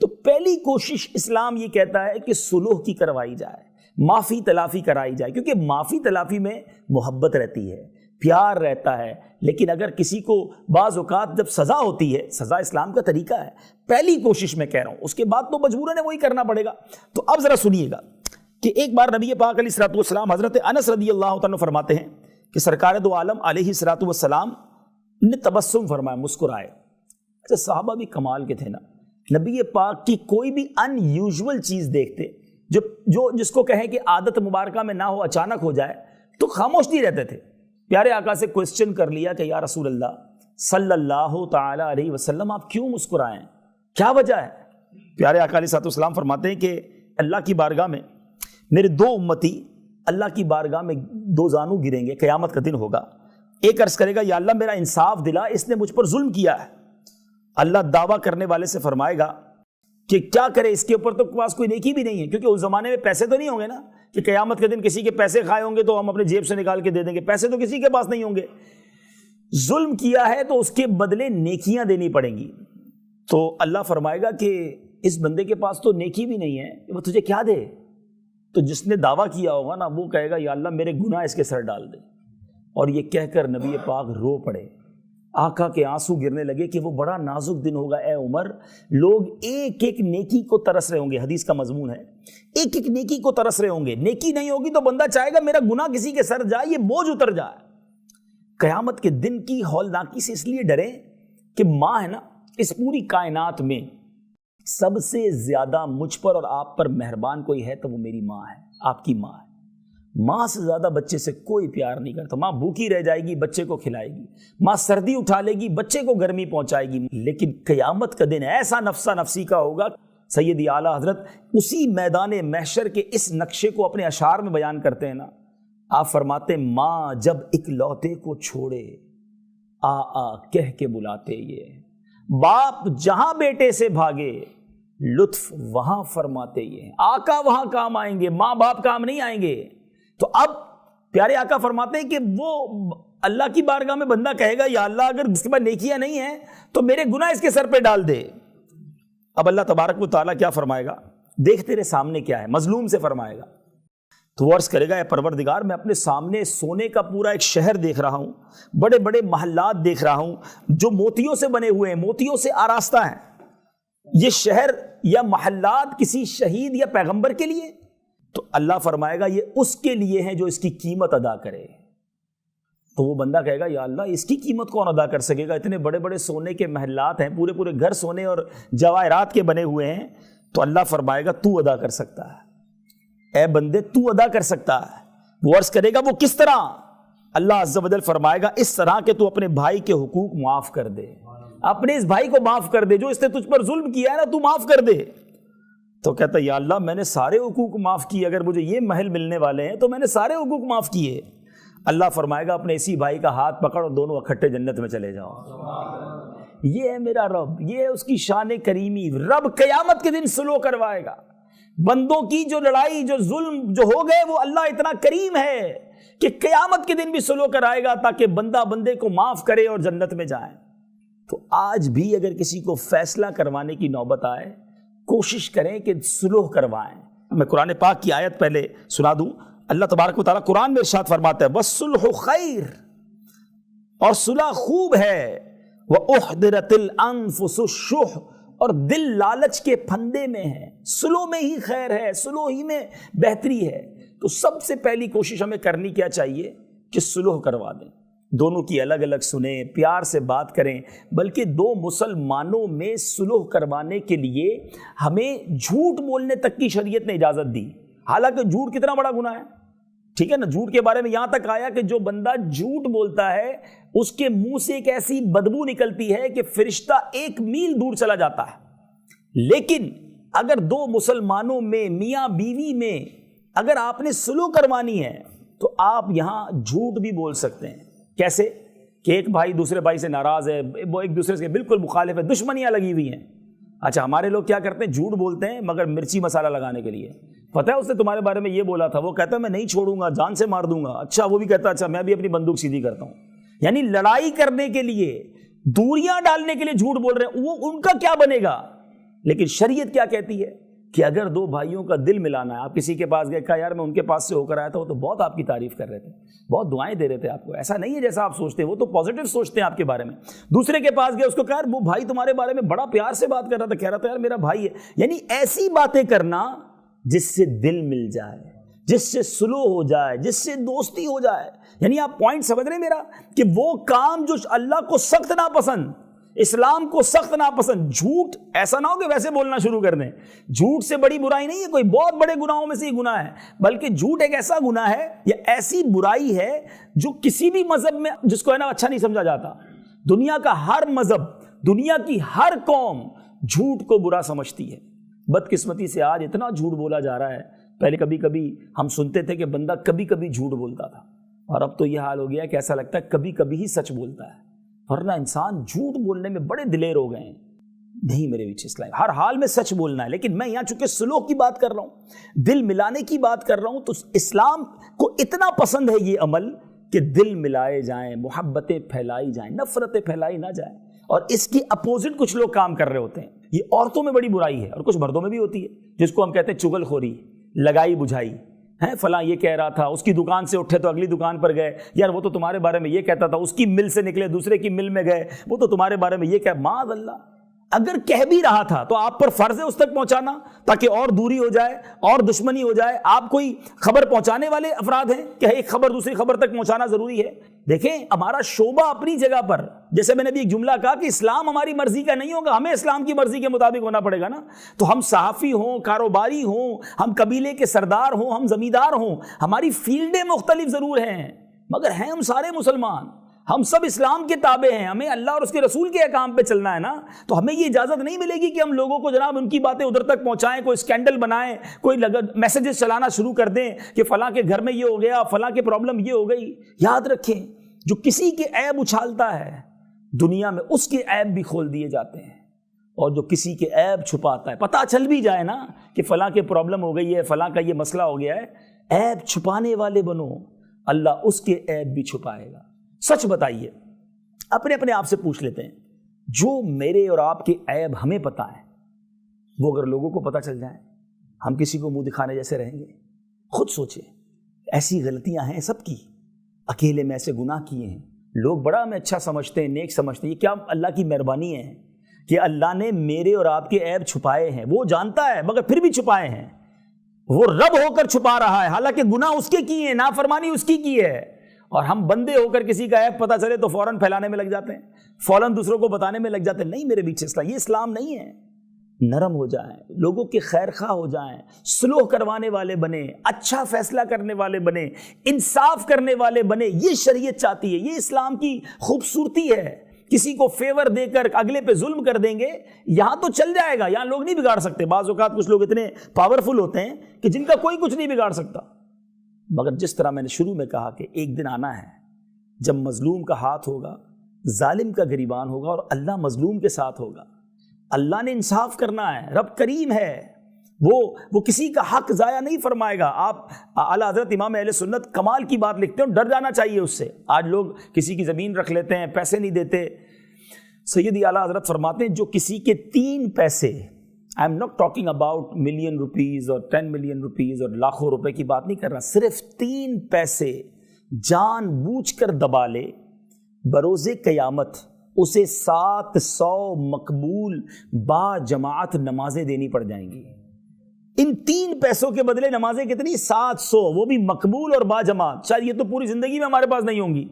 تو پہلی کوشش اسلام یہ کہتا ہے کہ صلح کی کروائی جائے، معافی تلافی کرائی جائے، کیونکہ معافی تلافی میں محبت رہتی ہے، پیار رہتا ہے۔ لیکن اگر کسی کو بعض اوقات جب سزا ہوتی ہے، سزا اسلام کا طریقہ ہے، پہلی کوشش میں کہہ رہا ہوں، اس کے بعد تو مجبوراً وہی کرنا پڑے گا۔ تو اب ذرا سنیے گا کہ ایک بار نبی پاک علیہ الصلوۃ والسلام حضرت انس رضی اللہ تعالیٰ فرماتے ہیں کہ سرکار دو عالم علیہ الصلوۃ والسلام نے تبسم فرمایا، مسکرائے۔ اچھا صحابہ بھی کمال کے تھے نا، نبی پاک کی کوئی بھی ان یوزول چیز دیکھتے جو جس کو کہیں کہ عادت مبارکہ میں نہ ہو، اچانک ہو جائے تو خاموش نہیں رہتے تھے۔ پیارے آقا سے کوسچن کر لیا کہ یا رسول اللہ صلی اللہ تعالی علیہ وسلم آپ کیوں مسکرائیں، کیا وجہ ہے؟ پیارے آقا علیہ السلام فرماتے ہیں کہ اللہ کی بارگاہ میں میرے دو امتی اللہ کی بارگاہ میں دو زانو گریں گے، قیامت کا دن ہوگا۔ ایک عرض کرے گا یا اللہ میرا انصاف دلا، اس نے مجھ پر ظلم کیا ہے۔ اللہ دعویٰ کرنے والے سے فرمائے گا کہ کیا کرے، اس کے اوپر تو پاس کوئی نیکی بھی نہیں ہے، کیونکہ اس زمانے میں پیسے تو نہیں ہوں گے نا کہ قیامت کے دن کسی کے پیسے کھائے ہوں گے تو ہم اپنے جیب سے نکال کے دے دیں گے، پیسے تو کسی کے پاس نہیں ہوں گے۔ ظلم کیا ہے تو اس کے بدلے نیکیاں دینی پڑیں گی۔ تو اللہ فرمائے گا کہ اس بندے کے پاس تو نیکی بھی نہیں ہے، وہ تجھے کیا دے؟ تو جس نے دعویٰ کیا ہوگا نا وہ کہے گا یا اللہ میرے گناہ اس کے سر ڈال دے، اور یہ کہہ کر نبی پاک رو پڑے، آقا کے آنسو گرنے لگے کہ وہ بڑا نازک دن ہوگا اے عمر، لوگ ایک ایک نیکی کو ترس رہے ہوں گے، حدیث کا مضمون ہے، ایک ایک نیکی کو ترس رہے ہوں گے، نیکی نہیں ہوگی تو بندہ چاہے گا میرا گناہ کسی کے سر جائے، یہ بوجھ اتر جائے۔ قیامت کے دن کی ہولناکی سے اس لیے ڈریں کہ ماں ہے نا، اس پوری کائنات میں سب سے زیادہ مجھ پر اور آپ پر مہربان کوئی ہے تو وہ میری ماں ہے، آپ کی ماں ہے۔ ماں سے زیادہ بچے سے کوئی پیار نہیں کرتا۔ ماں بھوکی رہ جائے گی، بچے کو کھلائے گی، ماں سردی اٹھا لے گی، بچے کو گرمی پہنچائے گی، لیکن قیامت کا دن ایسا نفسا نفسی کا ہوگا۔ سیدی اعلیٰ حضرت اسی میدان محشر کے اس نقشے کو اپنے اشعار میں بیان کرتے ہیں نا، آپ فرماتے ہیں ماں جب اکلوتے کو چھوڑے آ آ کہہ کے بلاتے یہ، باپ جہاں بیٹے سے بھاگے لطف وہاں فرماتے یہ، آقا وہاں کام آئیں گے، ماں باپ کام نہیں آئیں گے۔ تو اب پیارے آقا فرماتے ہیں کہ وہ اللہ کی بارگاہ میں بندہ کہے گا یا اللہ اگر اس کے پاس نیکیاں نہیں ہیں تو میرے گناہ اس کے سر پہ ڈال دے۔ اب اللہ تبارک و تعالیٰ کیا فرمائے گا؟ دیکھ تیرے سامنے کیا ہے، مظلوم سے فرمائے گا۔ تو وہ عرض کرے گا اے پروردگار میں اپنے سامنے سونے کا پورا ایک شہر دیکھ رہا ہوں، بڑے بڑے محلات دیکھ رہا ہوں جو موتیوں سے بنے ہوئے ہیں، موتیوں سے آراستہ ہیں۔ یہ شہر یا محلات کسی شہید یا پیغمبر کے لیے؟ تو اللہ فرمائے گا یہ اس کے لیے ہیں جو اس کی قیمت ادا کرے۔ تو وہ بندہ کہے گا یا اللہ اس کی قیمت کون ادا کر سکے گا؟ اتنے بڑے بڑے سونے کے محلات ہیں، پورے پورے گھر سونے اور جواہرات کے بنے ہوئے ہیں۔ تو اللہ فرمائے گا تو ادا کر سکتا ہے، اے بندے تو ادا کر سکتا ہے۔ وہ عرض کرے گا وہ کس طرح؟ اللہ عز و جل فرمائے گا اس طرح کہ تو اپنے بھائی کے حقوق معاف کر دے، اپنے اس بھائی کو معاف کر دے جو اس نے تجھ پر ظلم کیا ہے نا، تو معاف کر دے۔ تو کہتا ہے یا اللہ میں نے سارے حقوق معاف کیے، اگر مجھے یہ محل ملنے والے ہیں تو میں نے سارے حقوق معاف کیے۔ اللہ فرمائے گا اپنے اسی بھائی کا ہاتھ پکڑ اور دونوں اکٹھے جنت میں چلے جاؤ۔ یہ ہے میرا رب، یہ ہے اس کی شان کریمی۔ رب قیامت کے دن سلو کروائے گا بندوں کی جو لڑائی جو ظلم جو ہو گئے، وہ اللہ اتنا کریم ہے کہ قیامت کے دن بھی سلو کرائے گا تاکہ بندہ بندے کو معاف کرے اور جنت میں جائے۔ تو آج بھی اگر کسی کو فیصلہ کروانے کی نوبت آئے کوشش کریں کہ سلوح کروائیں۔ میں قرآن پاک کی آیت پہلے سنا دوں۔ اللہ تبارک و تعالیٰ قرآن میں ارشاد فرماتا ہے وَالصُّلْحُ خَيْرٌ، اور صلح خوب ہے، وَأُحْضِرَتِ الْأَنفُسُ الشُّحَّ، اور دل لالچ کے پھندے میں ہے۔ سلو میں ہی خیر ہے، سلو ہی میں بہتری ہے۔ تو سب سے پہلی کوشش ہمیں کرنی کیا چاہیے کہ سلوح کروا دیں، دونوں کی الگ الگ سنیں، پیار سے بات کریں۔ بلکہ دو مسلمانوں میں سلوح کروانے کے لیے ہمیں جھوٹ بولنے تک کی شریعت نے اجازت دی، حالانکہ جھوٹ کتنا بڑا گناہ ہے، ٹھیک ہے نا۔ جھوٹ کے بارے میں یہاں تک آیا کہ جو بندہ جھوٹ بولتا ہے اس کے منہ سے ایک ایسی بدبو نکلتی ہے کہ فرشتہ 1 میل دور چلا جاتا ہے۔ لیکن اگر دو مسلمانوں میں، میاں بیوی میں اگر آپ نے سلوح کروانی ہے تو آپ یہاں جھوٹ بھی بول سکتے ہیں۔ کیسے؟ کہ ایک بھائی دوسرے بھائی سے ناراض ہے، وہ ایک دوسرے سے بالکل مخالف ہے، دشمنیاں لگی ہوئی ہیں۔ اچھا ہمارے لوگ کیا کرتے ہیں؟ جھوٹ بولتے ہیں مگر مرچی مسالہ لگانے کے لیے۔ پتہ ہے اس نے تمہارے بارے میں یہ بولا تھا، وہ کہتا ہے میں نہیں چھوڑوں گا، جان سے مار دوں گا۔ اچھا وہ بھی کہتا ہے اچھا میں بھی اپنی بندوق سیدھی کرتا ہوں۔ یعنی لڑائی کرنے کے لیے، دوریاں ڈالنے کے لیے جھوٹ بول رہے ہیں، وہ ان کا کیا بنے گا؟ لیکن شریعت کیا کہتی ہے کہ اگر دو بھائیوں کا دل ملانا ہے، آپ کسی کے پاس گئے، کہا یار میں ان کے پاس سے ہو کر آیا تھا، وہ تو بہت آپ کی تعریف کر رہے تھے، بہت دعائیں دے رہے تھے آپ کو، ایسا نہیں ہے جیسا آپ سوچتے ہیں، وہ تو پازیٹیو سوچتے ہیں آپ کے بارے میں۔ دوسرے کے پاس گئے، اس کو کہا وہ بھائی تمہارے بارے میں بڑا پیار سے بات کر رہا تھا، کہہ رہا تھا یار میرا بھائی ہے۔ یعنی ایسی باتیں کرنا جس سے دل مل جائے، جس سے سلو ہو جائے، جس سے دوستی ہو جائے۔ یعنی آپ پوائنٹ سمجھ رہے ہیں میرا، کہ وہ کام جو اللہ کو سخت ناپسند، اسلام کو سخت ناپسند، جھوٹ ایسا نہ ہو کہ ویسے بولنا شروع کر دیں۔ جھوٹ سے بڑی برائی نہیں ہے کوئی، بہت بڑے گناہوں میں سے یہ گناہ ہے، بلکہ جھوٹ ایک ایسا گناہ ہے یا ایسی برائی ہے جو کسی بھی مذہب میں جس کو ہے نا اچھا نہیں سمجھا جاتا۔ دنیا کا ہر مذہب، دنیا کی ہر قوم جھوٹ کو برا سمجھتی ہے۔ بدقسمتی سے آج اتنا جھوٹ بولا جا رہا ہے، پہلے کبھی کبھی ہم سنتے تھے کہ بندہ کبھی کبھی جھوٹ بولتا تھا، اور اب تو یہ حال ہو گیا کہ ایسا لگتا ہے کبھی کبھی ہی سچ بولتا ہے، ورنہ انسان جھوٹ بولنے میں بڑے دلیر ہو گئے ہیں۔ نہیں میرے پیچھے اسلام ہر حال میں سچ بولنا ہے، لیکن میں یہاں چونکہ سلوک کی بات کر رہا ہوں، دل ملانے کی بات کر رہا ہوں، تو اسلام کو اتنا پسند ہے یہ عمل کہ دل ملائے جائیں، محبتیں پھیلائی جائیں، نفرتیں پھیلائی نہ جائیں۔ اور اس کی اپوزٹ کچھ لوگ کام کر رہے ہوتے ہیں۔ یہ عورتوں میں بڑی برائی ہے اور کچھ مردوں میں بھی ہوتی ہے، جس کو ہم کہتے ہیں چغل خوری، لگائی بجھائی ہے۔ فلاں یہ کہہ رہا تھا، اس کی دکان سے اٹھے تو اگلی دکان پر گئے، یار وہ تو تمہارے بارے میں یہ کہتا تھا، اس کی مل سے نکلے دوسرے کی مل میں گئے، وہ تو تمہارے بارے میں یہ کہہ، معاذ اللہ۔ اگر کہہ بھی رہا تھا تو آپ پر فرض ہے اس تک پہنچانا تاکہ اور دوری ہو جائے اور دشمنی ہو جائے۔ آپ کوئی خبر پہنچانے والے افراد ہیں کہ ایک خبر دوسری خبر تک پہنچانا ضروری ہے؟ دیکھیں ہمارا شعبہ اپنی جگہ پر، جیسے میں نے بھی ایک جملہ کہا کہ اسلام ہماری مرضی کا نہیں ہوگا، ہمیں اسلام کی مرضی کے مطابق ہونا پڑے گا نا۔ تو ہم صحافی ہوں، کاروباری ہوں، ہم قبیلے کے سردار ہوں، ہم زمیندار ہوں، ہماری فیلڈیں مختلف ضرور ہیں، مگر ہیں ہم سارے مسلمان، ہم سب اسلام کے تابع ہیں، ہمیں اللہ اور اس کے رسول کے احکام پہ چلنا ہے نا۔ تو ہمیں یہ اجازت نہیں ملے گی کہ ہم لوگوں کو جناب ان کی باتیں ادھر تک پہنچائیں، کوئی اسکینڈل بنائیں، کوئی میسیجز چلانا شروع کر دیں کہ فلاں کے گھر میں یہ ہو گیا، فلاں کے پرابلم یہ ہو گئی۔ یاد رکھیں جو کسی کے عیب اچھالتا ہے دنیا میں اس کے عیب بھی کھول دیے جاتے ہیں، اور جو کسی کے عیب چھپاتا ہے، پتہ چل بھی جائے نا کہ فلاں کے پرابلم ہو گئی ہے، فلاں کا یہ مسئلہ ہو گیا ہے، عیب چھپانے والے بنو، اللہ اس کے عیب بھی چھپائے گا۔ سچ بتائیے، اپنے آپ سے پوچھ لیتے ہیں، جو میرے اور آپ کے عیب ہمیں پتہ ہے، وہ اگر لوگوں کو پتہ چل جائیں، ہم کسی کو منہ دکھانے جیسے رہیں گے؟ خود سوچیں، ایسی غلطیاں ہیں سب کی، اکیلے میں ایسے گناہ کیے ہیں، لوگ بڑا ہمیں اچھا سمجھتے ہیں، نیک سمجھتے ہیں، یہ کیا اللہ کی مہربانی ہے کہ اللہ نے میرے اور آپ کے عیب چھپائے ہیں، وہ جانتا ہے مگر پھر بھی چھپائے ہیں، وہ رب ہو کر چھپا رہا ہے، حالانکہ گناہ اس کے کیے ہیں، نافرمانی اس کی ہے، اور ہم بندے ہو کر کسی کا عیب پتہ چلے تو فوراً پھیلانے میں لگ جاتے ہیں، فوراً دوسروں کو بتانے میں لگ جاتے ہیں۔ نہیں میرے پیچھے اسلام، یہ اسلام نہیں ہے۔ نرم ہو جائیں، لوگوں کے خیر خواہ ہو جائیں، صلح کروانے والے بنے، اچھا فیصلہ کرنے والے بنے، انصاف کرنے والے بنے، یہ شریعت چاہتی ہے، یہ اسلام کی خوبصورتی ہے۔ کسی کو فیور دے کر اگلے پہ ظلم کر دیں گے، یہاں تو چل جائے گا، یہاں لوگ نہیں بگاڑ سکتے۔ بعض اوقات کچھ لوگ اتنے پاورفل ہوتے ہیں کہ جن کا کوئی کچھ نہیں بگاڑ سکتا، مگر جس طرح میں نے شروع میں کہا کہ ایک دن آنا ہے جب مظلوم کا ہاتھ ہوگا، ظالم کا گریبان ہوگا، اور اللہ مظلوم کے ساتھ ہوگا۔ اللہ نے انصاف کرنا ہے، رب کریم ہے، وہ کسی کا حق ضائع نہیں فرمائے گا۔ آپ اعلیٰ حضرت امام اہل سنت کمال کی بات لکھتے ہیں، ڈر جانا چاہیے اس سے۔ آج لوگ کسی کی زمین رکھ لیتے ہیں، پیسے نہیں دیتے۔ سیدی اعلیٰ حضرت فرماتے ہیں جو کسی کے 3 پیسے، I am not talking about million rupees اور 10 ملین روپیز اور لاکھوں روپے کی بات نہیں کر رہا، صرف 3 پیسے جان بوجھ کر دبا لے، بروز قیامت اسے 700 مقبول با جماعت نمازیں دینی پڑ جائیں گی۔ ان 3 پیسوں کے بدلے نمازیں کتنی؟ 700، وہ بھی مقبول اور با جماعت۔ شاید یہ تو پوری زندگی میں ہمارے پاس نہیں ہوں گی۔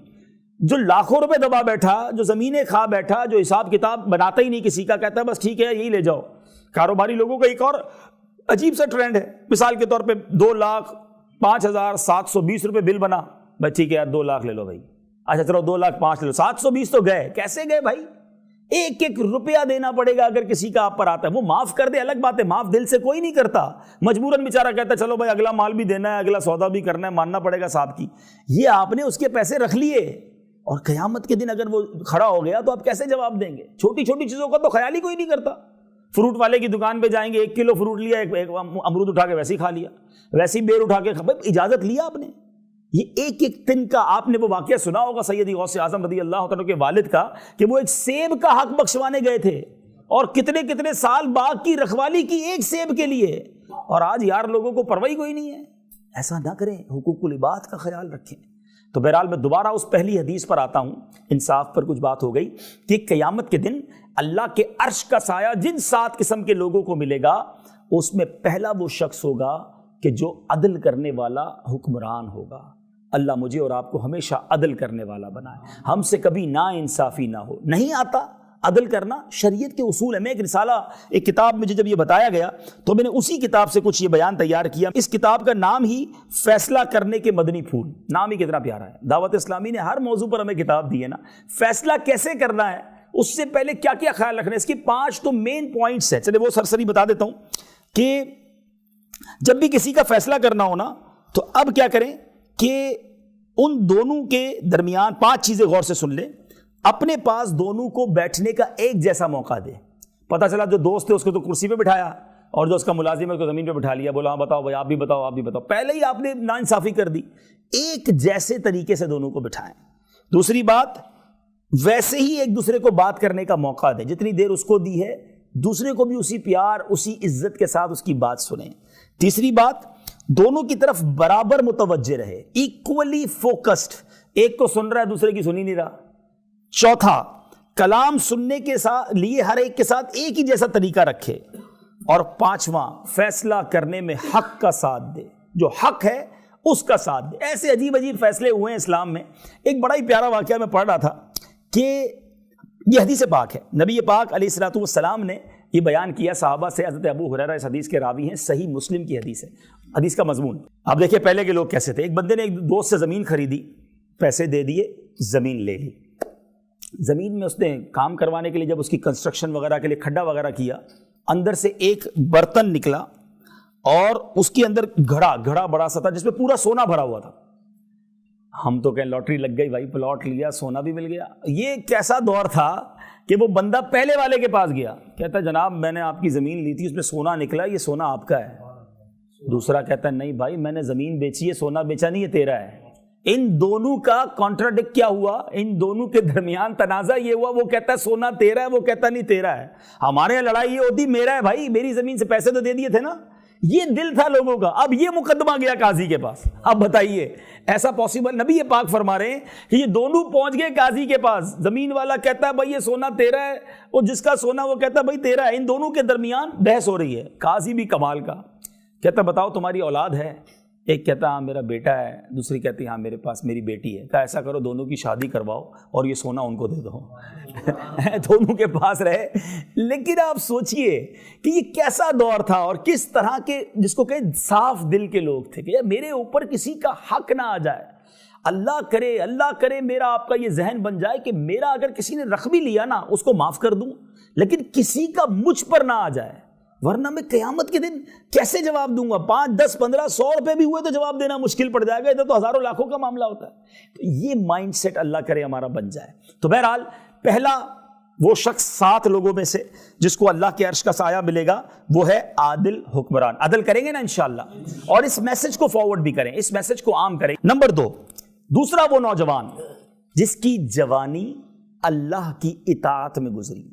جو لاکھوں روپے دبا بیٹھا، جو زمینیں کھا بیٹھا، جو حساب کتاب بناتا ہی نہیں کسی کا، کہتا ہے بس ٹھیک ہے یہی لے جاؤ۔ کاروباری لوگوں کا ایک اور عجیب سا ٹرینڈ ہے، مثال کے طور پہ 2,05,720 روپے بل بنا، بھائی ٹھیک ہے یار 2 لاکھ لے لو بھائی، اچھا چلو 2,05,000 لے لو، 720 تو گئے۔ کیسے گئے بھائی؟ ایک روپیہ دینا پڑے گا اگر کسی کا آپ پر آتا ہے۔ وہ معاف کر دے الگ بات ہے، معاف دل سے کوئی نہیں کرتا، مجبوراً بیچارہ کہتا ہے چلو بھائی اگلا مال بھی دینا ہے، اگلا سودا بھی کرنا ہے، ماننا پڑے گا صاحب کی۔ یہ آپ نے اس کے پیسے رکھ لیے، اور قیامت کے دن اگر وہ کھڑا ہو گیا تو آپ کیسے جواب دیں گے؟ چھوٹی چھوٹی چیزوں کا تو خیال ہی کوئی نہیں کرتا۔ فروٹ والے کی دکان پہ جائیں گے، 1 کلو فروٹ لیا، ایک امرود اٹھا کے ویسے ہی کھا لیا، ویسے ہی بیر اٹھا کے اجازت لیا آپ نے؟ یہ ایک دن کا آپ نے وہ واقعہ سنا ہوگا سیدی غوث اعظم رضی اللہ تعالیٰ کے والد کا، کہ وہ ایک سیب کا حق بخشوانے گئے تھے، اور کتنے سال باغ کی رکھوالی کی ایک سیب کے لیے، اور آج یار لوگوں کو پرواہ کوئی نہیں ہے۔ ایسا نہ کریں، حقوق العباد کا خیال رکھیں۔ تو بہرحال میں دوبارہ اس پہلی حدیث پر آتا ہوں، انصاف پر کچھ بات ہو گئی کہ قیامت کے دن اللہ کے عرش کا سایہ جن 7 قسم کے لوگوں کو ملے گا، اس میں پہلا وہ شخص ہوگا کہ جو عدل کرنے والا حکمران ہوگا۔ اللہ مجھے اور آپ کو ہمیشہ عدل کرنے والا بنائے، ہم سے کبھی نا انصافی نہ ہو۔ نہیں آتا عدل کرنا، شریعت کے اصول ہے۔ میں ایک رسالہ، ایک کتاب مجھے جب یہ بتایا گیا تو میں نے اسی کتاب سے کچھ یہ بیان تیار کیا۔ اس کتاب کا نام ہی فیصلہ کرنے کے مدنی پھول، نام ہی کتنا پیارا ہے۔ دعوت اسلامی نے ہر موضوع پر ہمیں کتاب دی ہے نا، فیصلہ کیسے کرنا ہے، اس سے پہلے کیا کیا خیال رکھنا ہے، اس کی 5 تو مین پوائنٹس ہیں۔ چلے وہ سرسری بتا دیتا ہوں کہ جب بھی کسی کا فیصلہ کرنا ہو نا، تو اب کیا کریں کہ ان دونوں کے درمیان 5 چیزیں غور سے سن لیں۔ اپنے پاس دونوں کو بیٹھنے کا ایک جیسا موقع دے۔ پتہ چلا جو دوست ہے اس کو تو کرسی پہ بٹھایا، اور جو اس کا ملازم ہے اس کو زمین پہ بٹھا لیا، بولا ہاں بتاؤ بھائی، آپ بھی بتاؤ، آپ بھی بتاؤ۔ پہلے ہی آپ نے ناانصافی کر دی۔ ایک جیسے طریقے سے دونوں کو بٹھائیں۔ دوسری بات، ویسے ہی ایک دوسرے کو بات کرنے کا موقع دیں، جتنی دیر اس کو دی ہے دوسرے کو بھی اسی پیار، اسی عزت کے ساتھ اس کی بات سنیں۔ تیسری بات، دونوں کی طرف برابر متوجہ رہے، ایکولی فوکسڈ، ایک کو سن رہا ہے دوسرے کی سن ہی نہیں رہا۔ چوتھا، کلام سننے کے لیے ہر ایک کے ساتھ ایک ہی جیسا طریقہ رکھے۔ اور 5واں، فیصلہ کرنے میں حق کا ساتھ دے، جو حق ہے اس کا ساتھ دے۔ ایسے عجیب عجیب فیصلے ہوئے ہیں اسلام میں۔ ایک بڑا ہی پیارا واقعہ میں پڑھ رہا تھا کہ یہ حدیث پاک ہے، نبی پاک علیہ الصلوۃ والسلام نے یہ بیان کیا صحابہ سے۔ حضرت ابو ہریرہ اس حدیث کے راوی ہیں، صحیح مسلم کی حدیث ہے۔ حدیث کا مضمون آپ دیکھیں، پہلے کے لوگ کیسے تھے۔ ایک بندے نے ایک دوست سے زمین خریدی، پیسے دے دیے، زمین لے لی۔ زمین میں اس نے کام کروانے کے لیے جب اس کی کنسٹرکشن وغیرہ کے لیے کھڈا وغیرہ کیا، اندر سے ایک برتن نکلا اور اس کے اندر گھڑا بڑا سا تھا جس میں پورا سونا بھرا ہوا تھا۔ ہم تو کہیں لاٹری لگ گئی بھائی، پلاٹ لیا، سونا بھی مل گیا۔ یہ کیسا دور تھا کہ وہ بندہ پہلے والے کے پاس گیا، کہتا ہے جناب میں نے آپ کی زمین لی تھی، اس میں سونا نکلا، یہ سونا آپ کا ہے۔ دوسرا کہتا ہے نہیں بھائی میں نے زمین بیچی ہے، سونا بیچا نہیں، یہ تیرا ہے۔ ان دونوں کا کانٹراڈکٹ کیا ہوا؟ ان دونوں کے درمیان تنازع یہ ہوا، وہ کہتا ہے سونا تیرا ہے، وہ کہتا نہیں تیرا ہے۔ ہمارے یہاں لڑائی یہ ہوتی میرا ہے بھائی، میری زمین سے پیسے تو دے دیے تھے نا۔ یہ دل تھا لوگوں کا۔ اب یہ مقدمہ گیا قاضی کے پاس، اب بتائیے ایسا پاسبل؟ نبی پاک فرما رہے ہیں کہ یہ دونوں پہنچ گئے قاضی کے پاس، زمین والا کہتا ہے بھائی یہ سونا تیرا ہے، اور جس کا سونا وہ کہتا ہے بھائی تیرا ہے۔ ان دونوں کے درمیان بحث ہو رہی ہے۔ قاضی بھی کمال کا کہتا ہے بتاؤ تمہاری اولاد ہے؟ ایک کہتا ہے ہاں میرا بیٹا ہے، دوسری کہتی ہے ہاں میرے پاس میری بیٹی ہے۔ کہا ایسا کرو دونوں کی شادی کرواؤ اور یہ سونا ان کو دے دو، دونوں کے پاس رہے۔ لیکن آپ سوچئے کہ یہ کیسا دور تھا اور کس طرح کے، جس کو کہیں صاف دل کے لوگ تھے کہ میرے اوپر کسی کا حق نہ آ جائے۔ اللہ کرے میرا آپ کا یہ ذہن بن جائے کہ میرا اگر کسی نے رخ بھی لیا نا اس کو معاف کر دوں، لیکن کسی کا مجھ پر نہ آ جائے، ورنہ میں قیامت کے دن کیسے جواب دوں گا؟ 5 10 15 100 روپے بھی ہوئے تو جواب دینا مشکل پڑ جائے گا، ادھر تو ہزاروں لاکھوں کا معاملہ ہوتا ہے۔ تو یہ مائنڈ سیٹ اللہ کرے ہمارا بن جائے۔ تو بہرحال پہلا وہ شخص 7 لوگوں میں سے جس کو اللہ کے عرش کا سایہ ملے گا وہ ہے عادل حکمران۔ عدل کریں گے نا انشاءاللہ، اور اس میسج کو فارورڈ بھی کریں، اس میسج کو عام کریں۔ نمبر 2، دوسرا وہ نوجوان جس کی جوانی اللہ کی اطاعت میں گزری۔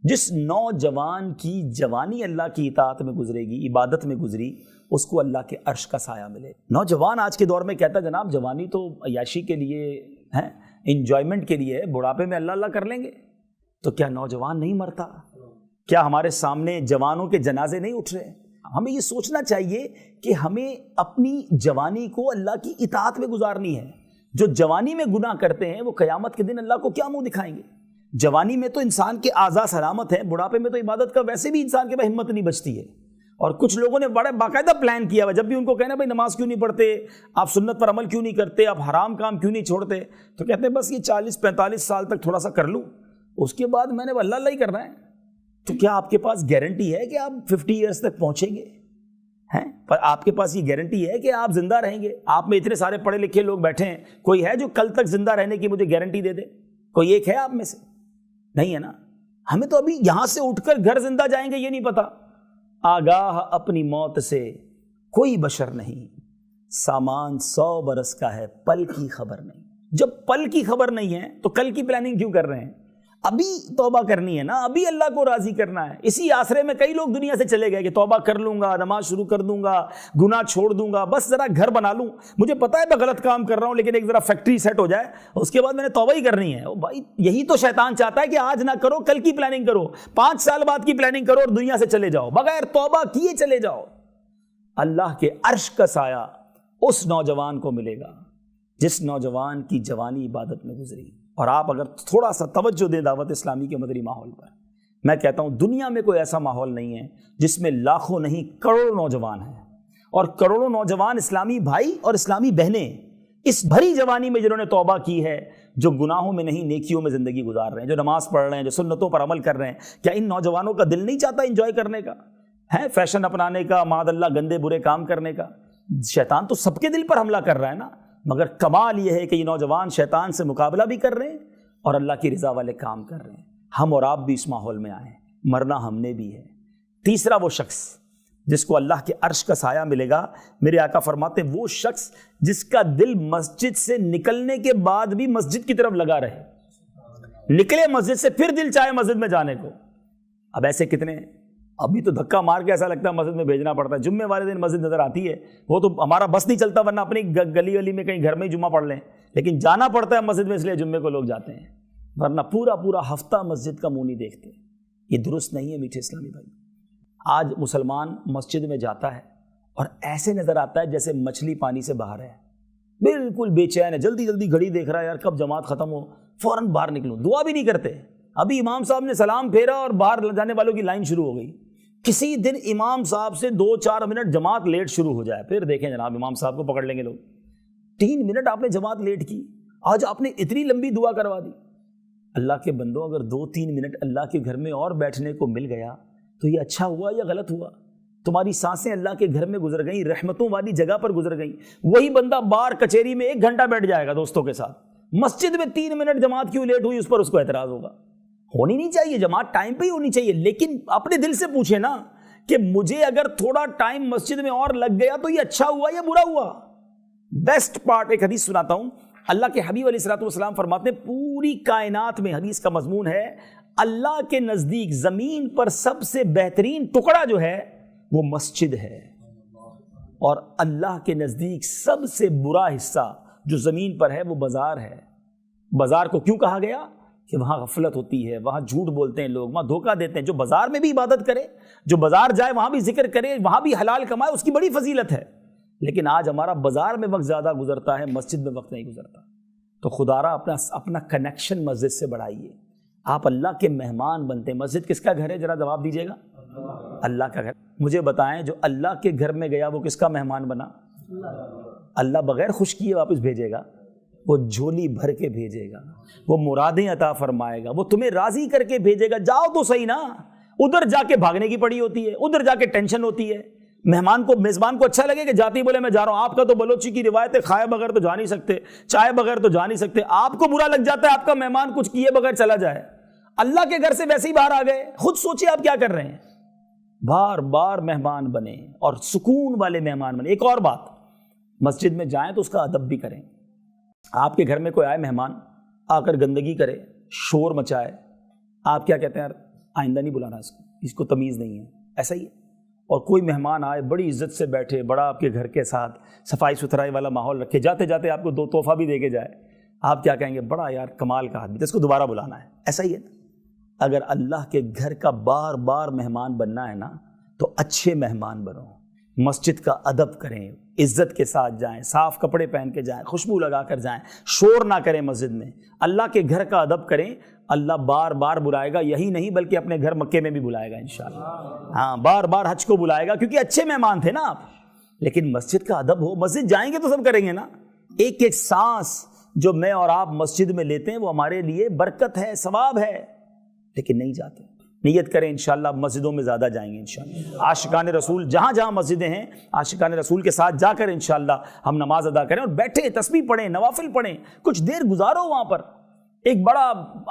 جس نوجوان کی جوانی اللہ کی اطاعت میں گزرے گی، عبادت میں گزری، اس کو اللہ کے عرش کا سایہ ملے۔ نوجوان آج کے دور میں کہتا ہے جناب جوانی تو عیاشی کے لیے ہے، انجوائمنٹ کے لیے ہے، بڑھاپے میں اللہ اللہ کر لیں گے۔ تو کیا نوجوان نہیں مرتا؟ کیا ہمارے سامنے جوانوں کے جنازے نہیں اٹھ رہے؟ ہمیں یہ سوچنا چاہیے کہ ہمیں اپنی جوانی کو اللہ کی اطاعت میں گزارنی ہے۔ جو جوانی میں گناہ کرتے ہیں وہ قیامت کے دن اللہ کو کیا منہ دکھائیں گے؟ جوانی میں تو انسان کے اعضاء سلامت ہیں، بڑھاپے میں تو عبادت کا ویسے بھی انسان کے پاس ہمت نہیں بچتی ہے۔ اور کچھ لوگوں نے بڑا باقاعدہ پلان کیا ہوا، جب بھی ان کو کہنا بھائی نماز کیوں نہیں پڑھتے، آپ سنت پر عمل کیوں نہیں کرتے، آپ حرام کام کیوں نہیں چھوڑتے، تو کہتے ہیں بس یہ 40 45 سال تک تھوڑا سا کر لوں، اس کے بعد میں نے اللہ اللہ ہی کرنا ہے۔ تو کیا آپ کے پاس گارنٹی ہے کہ آپ 50 ایئرس تک پہنچیں گے؟ ہیں پر آپ کے پاس یہ گارنٹی ہے کہ آپ زندہ رہیں گے؟ آپ میں اتنے سارے پڑھے لکھے لوگ بیٹھے ہیں، کوئی ہے جو کل تک زندہ رہنے کی مجھے گارنٹی دے دے؟ کوئی ایک ہے آپ میں سے؟ نہیں ہے نا۔ ہمیں تو ابھی یہاں سے اٹھ کر گھر زندہ جائیں گے یہ نہیں پتا۔ آگاہ اپنی موت سے کوئی بشر نہیں، سامان 100 برس کا ہے، پل کی خبر نہیں۔ جب پل کی خبر نہیں ہے تو کل کی پلاننگ کیوں کر رہے ہیں؟ ابھی توبہ کرنی ہے نا، ابھی اللہ کو راضی کرنا ہے۔ اسی آسرے میں کئی لوگ دنیا سے چلے گئے کہ توبہ کر لوں گا، نماز شروع کر دوں گا، گناہ چھوڑ دوں گا، بس ذرا گھر بنا لوں، مجھے پتا ہے میں غلط کام کر رہا ہوں لیکن ایک ذرا فیکٹری سیٹ ہو جائے، اس کے بعد میں نے توبہ ہی کرنی ہے۔ بھائی یہی تو شیطان چاہتا ہے کہ آج نہ کرو، کل کی پلاننگ کرو، 5 سال بعد کی پلاننگ کرو اور دنیا سے چلے جاؤ، بغیر توبہ کیے چلے جاؤ۔ اللہ کے عرش کا سایہ اس نوجوان کو ملے گا جس نوجوان کی جوانی عبادت میں گزری۔ اور آپ اگر تھوڑا سا توجہ دیں دعوت اسلامی کے مدری ماحول پر، میں کہتا ہوں دنیا میں کوئی ایسا ماحول نہیں ہے جس میں لاکھوں نہیں کروڑوں نوجوان ہیں، اور کروڑوں نوجوان اسلامی بھائی اور اسلامی بہنیں اس بھری جوانی میں جنہوں نے توبہ کی ہے، جو گناہوں میں نہیں نیکیوں میں زندگی گزار رہے ہیں، جو نماز پڑھ رہے ہیں، جو سنتوں پر عمل کر رہے ہیں۔ کیا ان نوجوانوں کا دل نہیں چاہتا انجوائے کرنے کا، ہے فیشن اپنانے کا، معاذ اللہ گندے برے کام کرنے کا؟ شیطان تو سب کے دل پر حملہ کر رہا ہے نا، مگر کمال یہ ہے کہ یہ نوجوان شیطان سے مقابلہ بھی کر رہے ہیں اور اللہ کی رضا والے کام کر رہے ہیں۔ ہم اور آپ بھی اس ماحول میں آئے ہیں، مرنا ہم نے بھی ہے۔ تیسرا وہ شخص جس کو اللہ کے عرش کا سایہ ملے گا، میرے آقا فرماتے ہیں وہ شخص جس کا دل مسجد سے نکلنے کے بعد بھی مسجد کی طرف لگا رہے، نکلے مسجد سے پھر دل چاہے مسجد میں جانے کو۔ اب ایسے کتنے ہیں؟ ابھی تو دھکا مار کے ایسا لگتا ہے مسجد میں بھیجنا پڑتا ہے، جمعے والے دن مسجد نظر آتی ہے، وہ تو ہمارا بس نہیں چلتا ورنہ اپنی گلی گلی میں کہیں گھر میں ہی جمعہ پڑھ لیں، لیکن جانا پڑتا ہے مسجد میں اس لیے جمعے کو لوگ جاتے ہیں، ورنہ پورا پورا ہفتہ مسجد کا منہ نہیں دیکھتے۔ یہ درست نہیں ہے میٹھے اسلامی بھائی۔ آج مسلمان مسجد میں جاتا ہے اور ایسے نظر آتا ہے جیسے مچھلی پانی سے باہر ہے، بالکل بے چین ہے، جلدی جلدی گھڑی دیکھ رہا ہے یار کب جماعت ختم ہو، فوراً باہر نکلوں، دعا بھی نہیں کرتے۔ ابھی امام صاحب نے سلام پھیرا اور باہر جانے والوں کی لائن شروع ہو گئی۔ کسی دن امام صاحب سے 2-4 منٹ جماعت لیٹ شروع ہو جائے، پھر دیکھیں جناب امام صاحب کو پکڑ لیں گے لوگ۔ 3 منٹ آپ نے جماعت لیٹ کی، آج آپ نے اتنی لمبی دعا کروا دی۔ اللہ کے بندوں اگر 2-3 منٹ اللہ کے گھر میں اور بیٹھنے کو مل گیا تو یہ اچھا ہوا یا غلط ہوا؟ تمہاری سانسیں اللہ کے گھر میں گزر گئیں، رحمتوں والی جگہ پر گزر گئیں. وہی بندہ بار کچہری میں 1 گھنٹہ بیٹھ جائے گا دوستوں کے ساتھ، مسجد میں 3 منٹ جماعت کیوں لیٹ ہوئی اس پر اس کو اعتراض ہوگا. ہونی نہیں چاہیے جماعت، ٹائم پہ ہی ہونی چاہیے، لیکن اپنے دل سے پوچھے نا کہ مجھے اگر تھوڑا ٹائم مسجد میں اور لگ گیا تو یہ اچھا ہوا یا برا ہوا. بیسٹ پارٹ ایک حدیث سناتا ہوں. اللہ کے حبیب علیہ الصلوۃ والسلام فرماتے ہیں پوری کائنات میں، حدیث کا مضمون ہے، اللہ کے نزدیک زمین پر سب سے بہترین ٹکڑا جو ہے وہ مسجد ہے، اور اللہ کے نزدیک سب سے برا حصہ جو زمین پر ہے وہ بازار ہے. بازار کو کیوں کہا گیا؟ کہ وہاں غفلت ہوتی ہے، وہاں جھوٹ بولتے ہیں لوگ، وہاں دھوکہ دیتے ہیں. جو بازار میں بھی عبادت کرے، جو بازار جائے وہاں بھی ذکر کرے، وہاں بھی حلال کمائے، اس کی بڑی فضیلت ہے. لیکن آج ہمارا بازار میں وقت زیادہ گزرتا ہے، مسجد میں وقت نہیں گزرتا. تو خدا را اپنا کنیکشن مسجد سے بڑھائیے. آپ اللہ کے مہمان بنتے ہیں. مسجد کس کا گھر ہے؟ ذرا جواب دیجیے گا. اللہ کا گھر. مجھے بتائیں جو اللہ کے گھر میں گیا وہ کس کا مہمان بنا؟ اللہ بغیر خوش کیے واپس بھیجے گا، وہ جھولی بھر کے بھیجے گا، وہ مرادیں عطا فرمائے گا، وہ تمہیں راضی کر کے بھیجے گا. جاؤ تو صحیح نا. ادھر جا کے بھاگنے کی پڑی ہوتی ہے، ادھر جا کے ٹینشن ہوتی ہے. میزبان کو اچھا لگے کہ جاتی بولے میں جا رہا ہوں. آپ کا تو بلوچی کی روایت ہے کھائے بغیر تو جا نہیں سکتے، چائے بغیر تو جا نہیں سکتے. آپ کو برا لگ جاتا ہے آپ کا مہمان کچھ کیے بغیر چلا جائے. اللہ کے گھر سے ویسے ہی باہر آ گئے. خود سوچیں آپ کیا کر رہے ہیں. بار بار مہمان بنے اور سکون والے مہمان بنے. ایک اور بات، مسجد میں جائیں تو اس کا ادب بھی کریں. آپ کے گھر میں کوئی آئے مہمان، آ کر گندگی کرے، شور مچائے، آپ کیا کہتے ہیں؟ یار آئندہ نہیں بلانا اس کو تمیز نہیں ہے. ایسا ہی ہے. اور کوئی مہمان آئے بڑی عزت سے بیٹھے، بڑا آپ کے گھر کے ساتھ صفائی ستھرائی والا ماحول رکھے، جاتے جاتے آپ کو 2 تحفہ بھی دے کے جائے، آپ کیا کہیں گے؟ بڑا یار کمال کا آدمی، اس کو دوبارہ بلانا ہے. ایسا ہی ہے. اگر اللہ کے گھر کا بار بار مہمان بننا ہے نا تو اچھے مہمان بنو. مسجد کا ادب کریں، عزت کے ساتھ جائیں، صاف کپڑے پہن کے جائیں، خوشبو لگا کر جائیں، شور نہ کریں مسجد میں. اللہ کے گھر کا ادب کریں. اللہ بار بار بلائے گا. یہی نہیں بلکہ اپنے گھر مکے میں بھی بلائے گا انشاءاللہ. ہاں بار بار حج کو بلائے گا کیونکہ اچھے مہمان تھے نا آپ. لیکن مسجد کا ادب ہو. مسجد جائیں گے تو سب کریں گے نا. ایک ایک سانس جو میں اور آپ مسجد میں لیتے ہیں وہ ہمارے لیے برکت ہے، ثواب ہے. لیکن نہیں جاتے. نیت کریں انشاءاللہ مسجدوں میں زیادہ جائیں گے انشاءاللہ. عاشقان رسول جہاں جہاں مسجدیں ہیں، عاشقان رسول کے ساتھ جا کر انشاءاللہ ہم نماز ادا کریں اور بیٹھے تسبیح پڑھیں، نوافل پڑھیں، کچھ دیر گزارو وہاں پر. ایک بڑا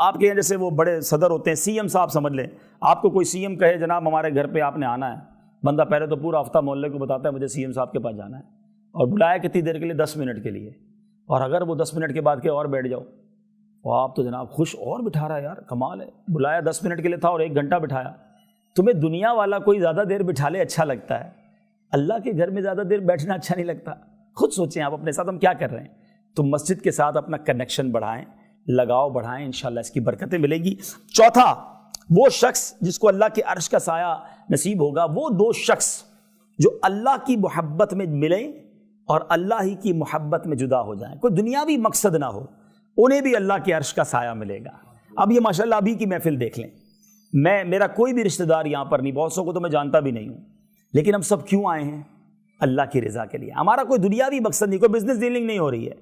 آپ کے جیسے وہ بڑے صدر ہوتے ہیں، سی ایم صاحب سمجھ لیں. آپ کو کوئی سی ایم کہے جناب ہمارے گھر پہ آپ نے آنا ہے، بندہ پہلے تو پورا ہفتہ محلے کو بتاتا ہے مجھے سی ایم صاحب کے پاس جانا ہے، اور بلایا کتنی دیر کے لیے؟ 10 منٹ کے لیے. اور اگر وہ 10 منٹ کے بعد کہ اور بیٹھ جاؤ، اور آپ تو جناب خوش اور بٹھا رہا ہے. یار کمال ہے، بلایا 10 منٹ کے لیے تھا اور 1 گھنٹہ بٹھایا. تمہیں دنیا والا کوئی زیادہ دیر بٹھا لے اچھا لگتا ہے، اللہ کے گھر میں زیادہ دیر بیٹھنا اچھا نہیں لگتا. خود سوچیں آپ اپنے ساتھ ہم کیا کر رہے ہیں. تو مسجد کے ساتھ اپنا کنیکشن بڑھائیں، لگاؤ بڑھائیں، انشاءاللہ اس کی برکتیں ملیں گی. چوتھا، وہ شخص جس کو اللہ کے عرش کا سایہ نصیب ہوگا، وہ 2 شخص جو اللہ کی محبت میں ملیں اور اللہ ہی کی محبت میں جدا ہو جائیں. کوئی دنیاوی مقصد نہ ہو، انہیں بھی اللہ کے عرش کا سایہ ملے گا. اب یہ ماشاءاللہ ابھی کی محفل دیکھ لیں. میرا کوئی بھی رشتہ دار یہاں پر نہیں، بہت سو کو تو میں جانتا بھی نہیں ہوں، لیکن ہم سب کیوں آئے ہیں؟ اللہ کی رضا کے لیے. ہمارا کوئی دنیاوی مقصد نہیں، کوئی بزنس ڈیلنگ نہیں ہو رہی ہے.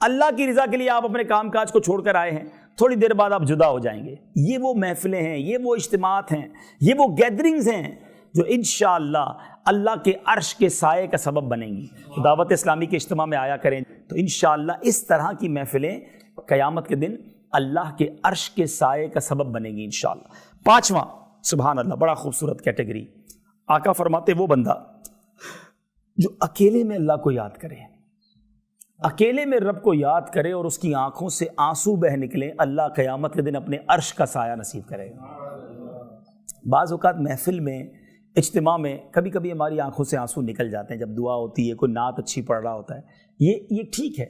اللہ کی رضا کے لیے آپ اپنے کام کاج کو چھوڑ کر آئے ہیں. تھوڑی دیر بعد آپ جدا ہو جائیں گے. یہ وہ محفلیں ہیں، یہ وہ اجتماعات ہیں، یہ وہ گیدرنگز ہیں جو انشاءاللہ اللہ کے عرش کے سائے کا سبب بنیں گی. دعوت اسلامی کے اجتماع میں آیا کریں تو انشاءاللہ اس طرح کی محفلیں قیامت کے دن اللہ کے عرش کے سائے کا سبب بنے گی انشاءاللہ. 5واں، سبحان اللہ، بڑا خوبصورت کیٹیگری. آقا فرماتے وہ بندہ جو اکیلے میں اللہ کو یاد کرے، اکیلے میں رب کو یاد کرے اور اس کی آنکھوں سے آنسو بہ نکلے، اللہ قیامت کے دن اپنے عرش کا سایہ نصیب کرے گا. بعض اوقات محفل میں، اجتماع میں کبھی کبھی ہماری آنکھوں سے آنسو نکل جاتے ہیں جب دعا ہوتی ہے، کوئی نعت اچھی پڑھ رہا ہوتا ہے، یہ ٹھیک ہے.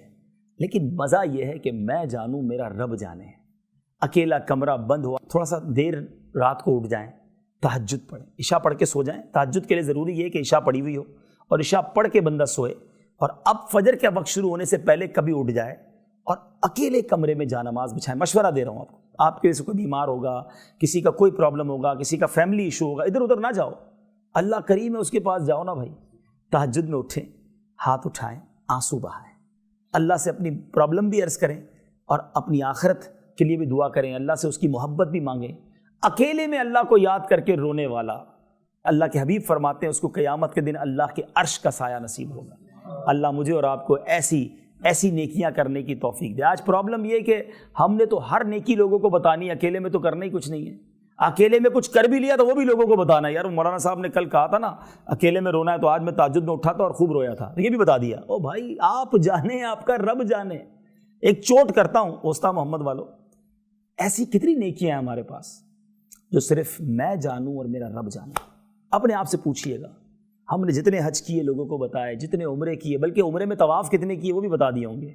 لیکن مزہ یہ ہے کہ میں جانوں میرا رب جانے. اکیلا کمرہ بند ہوا، تھوڑا سا دیر رات کو اٹھ جائیں، تہجد پڑھیں، عشاء پڑھ کے سو جائیں. تہجد کے لیے ضروری یہ ہے کہ عشاء پڑھی ہوئی ہو اور عشاء پڑھ کے بندہ سوئے، اور اب فجر کا وقت شروع ہونے سے پہلے کبھی اٹھ جائے اور اکیلے کمرے میں جانماز بچھائیں. مشورہ دے رہا ہوں آپ کے جیسے کوئی بیمار ہوگا، کسی کا کوئی پرابلم ہوگا، کسی کا فیملی ایشو ہوگا، ادھر ادھر نہ جاؤ. اللہ کریم ہے، اس کے پاس جاؤ نا بھائی. تہجد میں اٹھیں، ہاتھ اٹھائیں، آنسو بہائیں، اللہ سے اپنی پرابلم بھی عرض کریں اور اپنی آخرت کے لیے بھی دعا کریں، اللہ سے اس کی محبت بھی مانگیں. اکیلے میں اللہ کو یاد کر کے رونے والا اللہ کے حبیب فرماتے ہیں اس کو قیامت کے دن اللہ کے عرش کا سایہ نصیب ہوگا۔ اللہ مجھے اور آپ کو ایسی نیکیاں کرنے کی توفیق دے۔ آج پرابلم یہ ہے کہ ہم نے تو ہر نیکی لوگوں کو بتانی ہے، اکیلے میں تو کرنا ہی کچھ نہیں ہے۔ اکیلے میں کچھ کر بھی لیا تو وہ بھی لوگوں کو بتانا ہے۔ یار مولانا صاحب نے کل کہا تھا نا اکیلے میں رونا ہے، تو آج میں تہجد میں اٹھا تھا اور خوب رویا تھا، یہ بھی بتا دیا۔ او بھائی آپ جانے، آپ کا رب جانے۔ ایک چوٹ کرتا ہوں اوستا محمد والوں، ایسی کتنی نیکیاں ہیں ہمارے پاس جو صرف میں جانوں اور میرا رب جانے۔ اپنے آپ سے پوچھئے گا، ہم نے جتنے حج کیے لوگوں کو بتائے، جتنے عمرے کیے، بلکہ عمرے میں طواف کتنے کیے وہ بھی بتا دیے ہوں گے،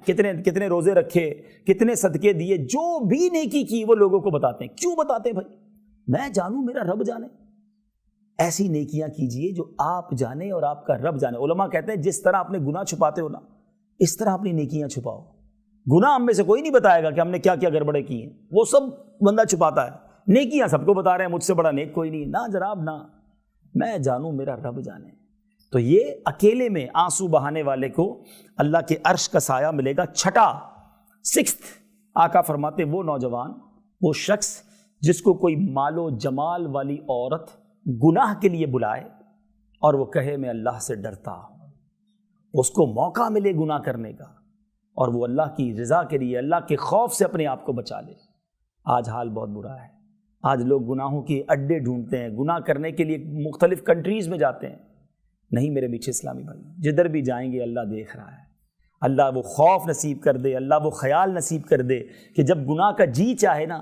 کتنے روزے رکھے، کتنے صدقے دیے، جو بھی نیکی کی وہ لوگوں کو بتاتے ہیں۔ کیوں بتاتے ہیں بھائی؟ میں جانوں میرا رب جانے۔ ایسی نیکیاں کیجئے جو آپ جانے اور آپ کا رب جانے۔ علماء کہتے ہیں جس طرح اپنے گناہ چھپاتے ہو نا، اس طرح اپنی نیکیاں چھپاؤ۔ گناہ ہم میں سے کوئی نہیں بتائے گا کہ ہم نے کیا کیا گڑبڑیں کی ہیں، وہ سب بندہ چھپاتا ہے۔ نیکیاں سب کو بتا رہے ہیں، مجھ سے بڑا نیک کوئی نہیں۔ نہ جناب نہ، میں جانوں میرا رب جانے۔ تو یہ اکیلے میں آنسو بہانے والے کو اللہ کے عرش کا سایہ ملے گا۔ چھٹا، سکستھ، آقا فرماتے وہ نوجوان، وہ شخص جس کو کوئی مال و جمال والی عورت گناہ کے لیے بلائے اور وہ کہے میں اللہ سے ڈرتا ہوں، اس کو موقع ملے گناہ کرنے کا اور وہ اللہ کی رضا کے لیے، اللہ کے خوف سے اپنے آپ کو بچا لے۔ آج حال بہت برا ہے، آج لوگ گناہوں کے اڈے ڈھونڈتے ہیں، گناہ کرنے کے لیے مختلف کنٹریز میں جاتے ہیں۔ نہیں میرے میٹھے اسلامی بھائی، جدھر بھی جائیں گے اللہ دیکھ رہا ہے۔ اللہ وہ خوف نصیب کر دے، اللہ وہ خیال نصیب کر دے کہ جب گناہ کا جی چاہے نا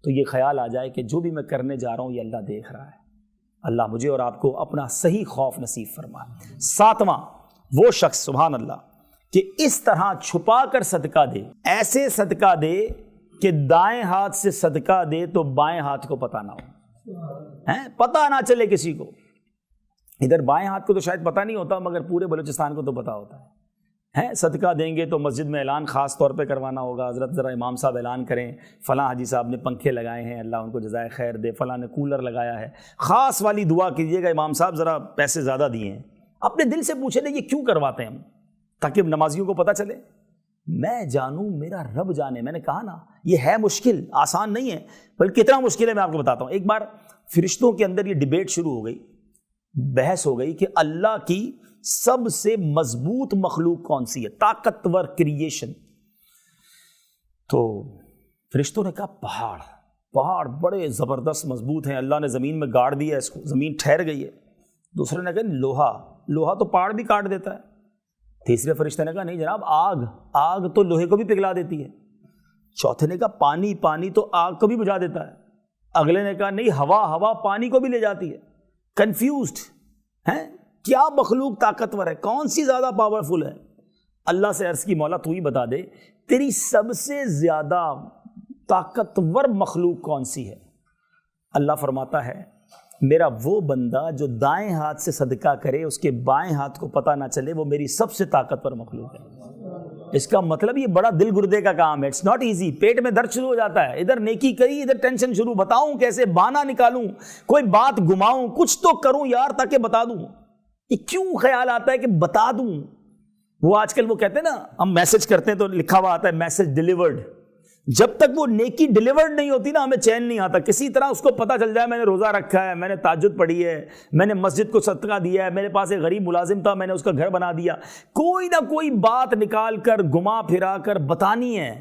تو یہ خیال آ جائے کہ جو بھی میں کرنے جا رہا ہوں یہ اللہ دیکھ رہا ہے۔ اللہ مجھے اور آپ کو اپنا صحیح خوف نصیب فرمائے۔ ساتواں، وہ شخص سبحان اللہ کہ اس طرح چھپا کر صدقہ دے، ایسے صدقہ دے کہ دائیں ہاتھ سے صدقہ دے تو بائیں ہاتھ کو پتہ نہ ہو، پتہ نہ چلے کسی کو۔ ادھر بائیں ہاتھ کو تو شاید پتہ نہیں ہوتا، مگر پورے بلوچستان کو تو پتہ ہوتا ہے۔ صدقہ دیں گے تو مسجد میں اعلان خاص طور پہ کروانا ہوگا، حضرت ذرا امام صاحب اعلان کریں، فلاں حاجی صاحب نے پنکھے لگائے ہیں، اللہ ان کو جزائے خیر دے، فلاں نے کولر لگایا ہے، خاص والی دعا کیجیے گا امام صاحب ذرا پیسے زیادہ دیے ہیں۔ اپنے دل سے پوچھیں یہ کیوں کرواتے ہیں ہم؟ تاکہ نمازیوں کو پتہ چلے میں جانوں میرا رب جانے۔ میں نے کہا نا یہ ہے مشکل، آسان نہیں ہے، بلکہ اتنا مشکل ہے میں آپ کو بتاتا ہوں۔ ایک بار فرشتوں کے اندر یہ ڈیبیٹ شروع ہو گئی، بحث ہو گئی کہ اللہ کی سب سے مضبوط مخلوق کون سی ہے، طاقتور کریشن۔ تو فرشتوں نے کہا پہاڑ بڑے زبردست مضبوط ہیں، اللہ نے زمین میں گاڑ دیا اس کو، زمین ٹھہر گئی ہے۔ دوسرے نے کہا لوہا تو پہاڑ بھی کاٹ دیتا ہے۔ تیسرے فرشتے نے کہا نہیں جناب، آگ تو لوہے کو بھی پگھلا دیتی ہے۔ چوتھے نے کہا پانی تو آگ کو بھی بجھا دیتا ہے۔ اگلے نے کہا نہیں، ہوا پانی کو بھی لے جاتی ہے۔ کنفیوزڈ ہیں، کیا مخلوق طاقتور ہے، کون سی زیادہ پاورفل ہے؟ اللہ سے عرض کی مولا تو ہی بتا دے تیری سب سے زیادہ طاقتور مخلوق کون سی ہے؟ اللہ فرماتا ہے میرا وہ بندہ جو دائیں ہاتھ سے صدقہ کرے اس کے بائیں ہاتھ کو پتہ نہ چلے، وہ میری سب سے طاقتور مخلوق ہے۔ اس کا مطلب یہ بڑا دل گردے کا کام ہے، اٹس ناٹ ایزی۔ پیٹ میں درد شروع ہو جاتا ہے، ادھر نیکی کری ادھر ٹینشن شروع، بتاؤں کیسے، بہانہ نکالوں، کوئی بات گھماؤں، کچھ تو کروں یار تاکہ بتا دوں۔ یہ کیوں خیال آتا ہے کہ بتا دوں؟ وہ آج کل وہ کہتے ہیں نا، ہم میسج کرتے ہیں تو لکھا ہوا آتا ہے میسج ڈیلیورڈ۔ جب تک وہ نیکی ڈیلیورڈ نہیں ہوتی نا ہمیں چین نہیں آتا۔ کسی طرح اس کو پتہ چل جائے میں نے روزہ رکھا ہے، میں نے تہجد پڑھی ہے، میں نے مسجد کو صدقہ دیا ہے، میرے پاس ایک غریب ملازم تھا میں نے اس کا گھر بنا دیا، کوئی نہ کوئی بات نکال کر گھما پھرا کر بتانی ہے۔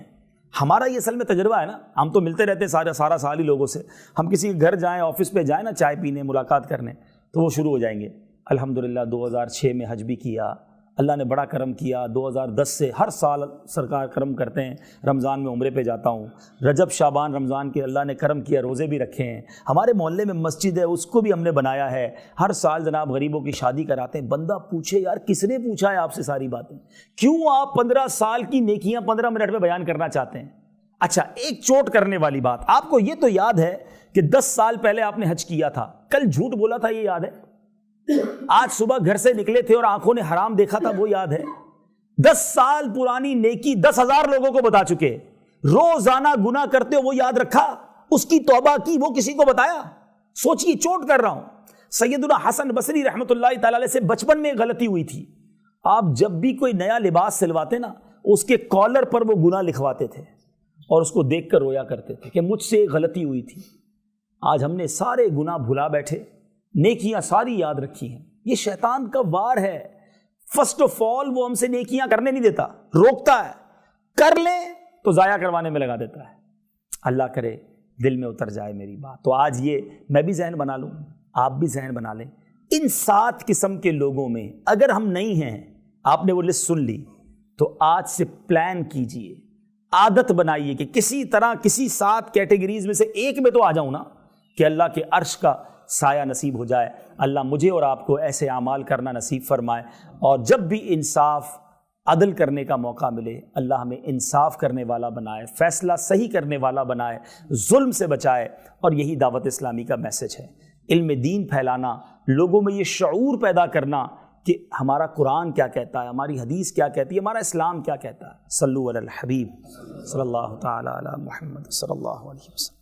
ہمارا یہ اصل میں تجربہ ہے نا، ہم تو ملتے رہتے ہیں سارا سال ہی لوگوں سے۔ ہم کسی کے گھر جائیں، آفس پہ جائیں نا چائے پینے، ملاقات کرنے، تو وہ شروع ہو جائیں گے الحمدللہ 2006 میں حج بھی کیا، اللہ نے بڑا کرم کیا، 2010 سے ہر سال سرکار کرم کرتے ہیں، رمضان میں عمرے پہ جاتا ہوں، رجب شعبان رمضان کے اللہ نے کرم کیا، روزے بھی رکھے ہیں، ہمارے محلے میں مسجد ہے اس کو بھی ہم نے بنایا ہے، ہر سال جناب غریبوں کی شادی کراتے ہیں۔ بندہ پوچھے یار کس نے پوچھا ہے آپ سے ساری باتیں؟ کیوں آپ 15 سال کی نیکیاں 15 منٹ میں بیان کرنا چاہتے ہیں؟ اچھا ایک چوٹ کرنے والی بات، آپ کو یہ تو یاد ہے کہ 10 سال پہلے آپ نے حج کیا تھا، کل جھوٹ بولا تھا، یہ یاد ہے؟ آج صبح گھر سے نکلے تھے اور آنکھوں نے حرام دیکھا تھا، وہ یاد ہے؟ 10 سال پرانی نیکی 10,000 لوگوں کو بتا چکے، روزانہ گناہ کرتے ہو وہ یاد رکھا، اس کی توبہ کی، وہ کسی کو بتایا؟ سوچئے، چوٹ کر رہا ہوں۔ سیدنا حسن بصری رحمۃ اللہ تعالی علیہ سے بچپن میں غلطی ہوئی تھی، آپ جب بھی کوئی نیا لباس سلواتے نا اس کے کالر پر وہ گناہ لکھواتے تھے اور اس کو دیکھ کر رویا کرتے تھے کہ مجھ سے غلطی ہوئی تھی۔ آج ہم نے سارے گناہ بھلا بیٹھے، نیکیاں ساری یاد رکھی ہیں. یہ شیطان کا وار ہے. فرسٹ آف آل وہ ہم سے نیکیاں کرنے نہیں دیتا, روکتا ہے. کر لیں تو ضائع کروانے میں لگا دیتا ہے. اللہ کرے دل میں اتر جائے میری بات. تو آج یہ میں بھی ذہن بنا لوں, آپ بھی ذہن بنا لیں, ان 7 قسم کے لوگوں میں اگر ہم نہیں ہیں, آپ نے وہ لسٹ سن لی, تو آج سے پلان کیجئے, عادت بنائیے کہ کسی طرح کسی 7 کیٹیگریز میں سے ایک میں تو آ جاؤں نا, کہ اللہ کے عرش کا سایہ نصیب ہو جائے. اللہ مجھے اور آپ کو ایسے اعمال کرنا نصیب فرمائے, اور جب بھی انصاف عدل کرنے کا موقع ملے اللہ ہمیں انصاف کرنے والا بنائے, فیصلہ صحیح کرنے والا بنائے, ظلم سے بچائے. اور یہی دعوت اسلامی کا میسج ہے, علم دین پھیلانا, لوگوں میں یہ شعور پیدا کرنا کہ ہمارا قرآن کیا کہتا ہے, ہماری حدیث کیا کہتی ہے, ہمارا اسلام کیا کہتا ہے. صلو علی الحبیب صلی اللہ تعالی علی محمد صلی اللہ علیہ وسلم.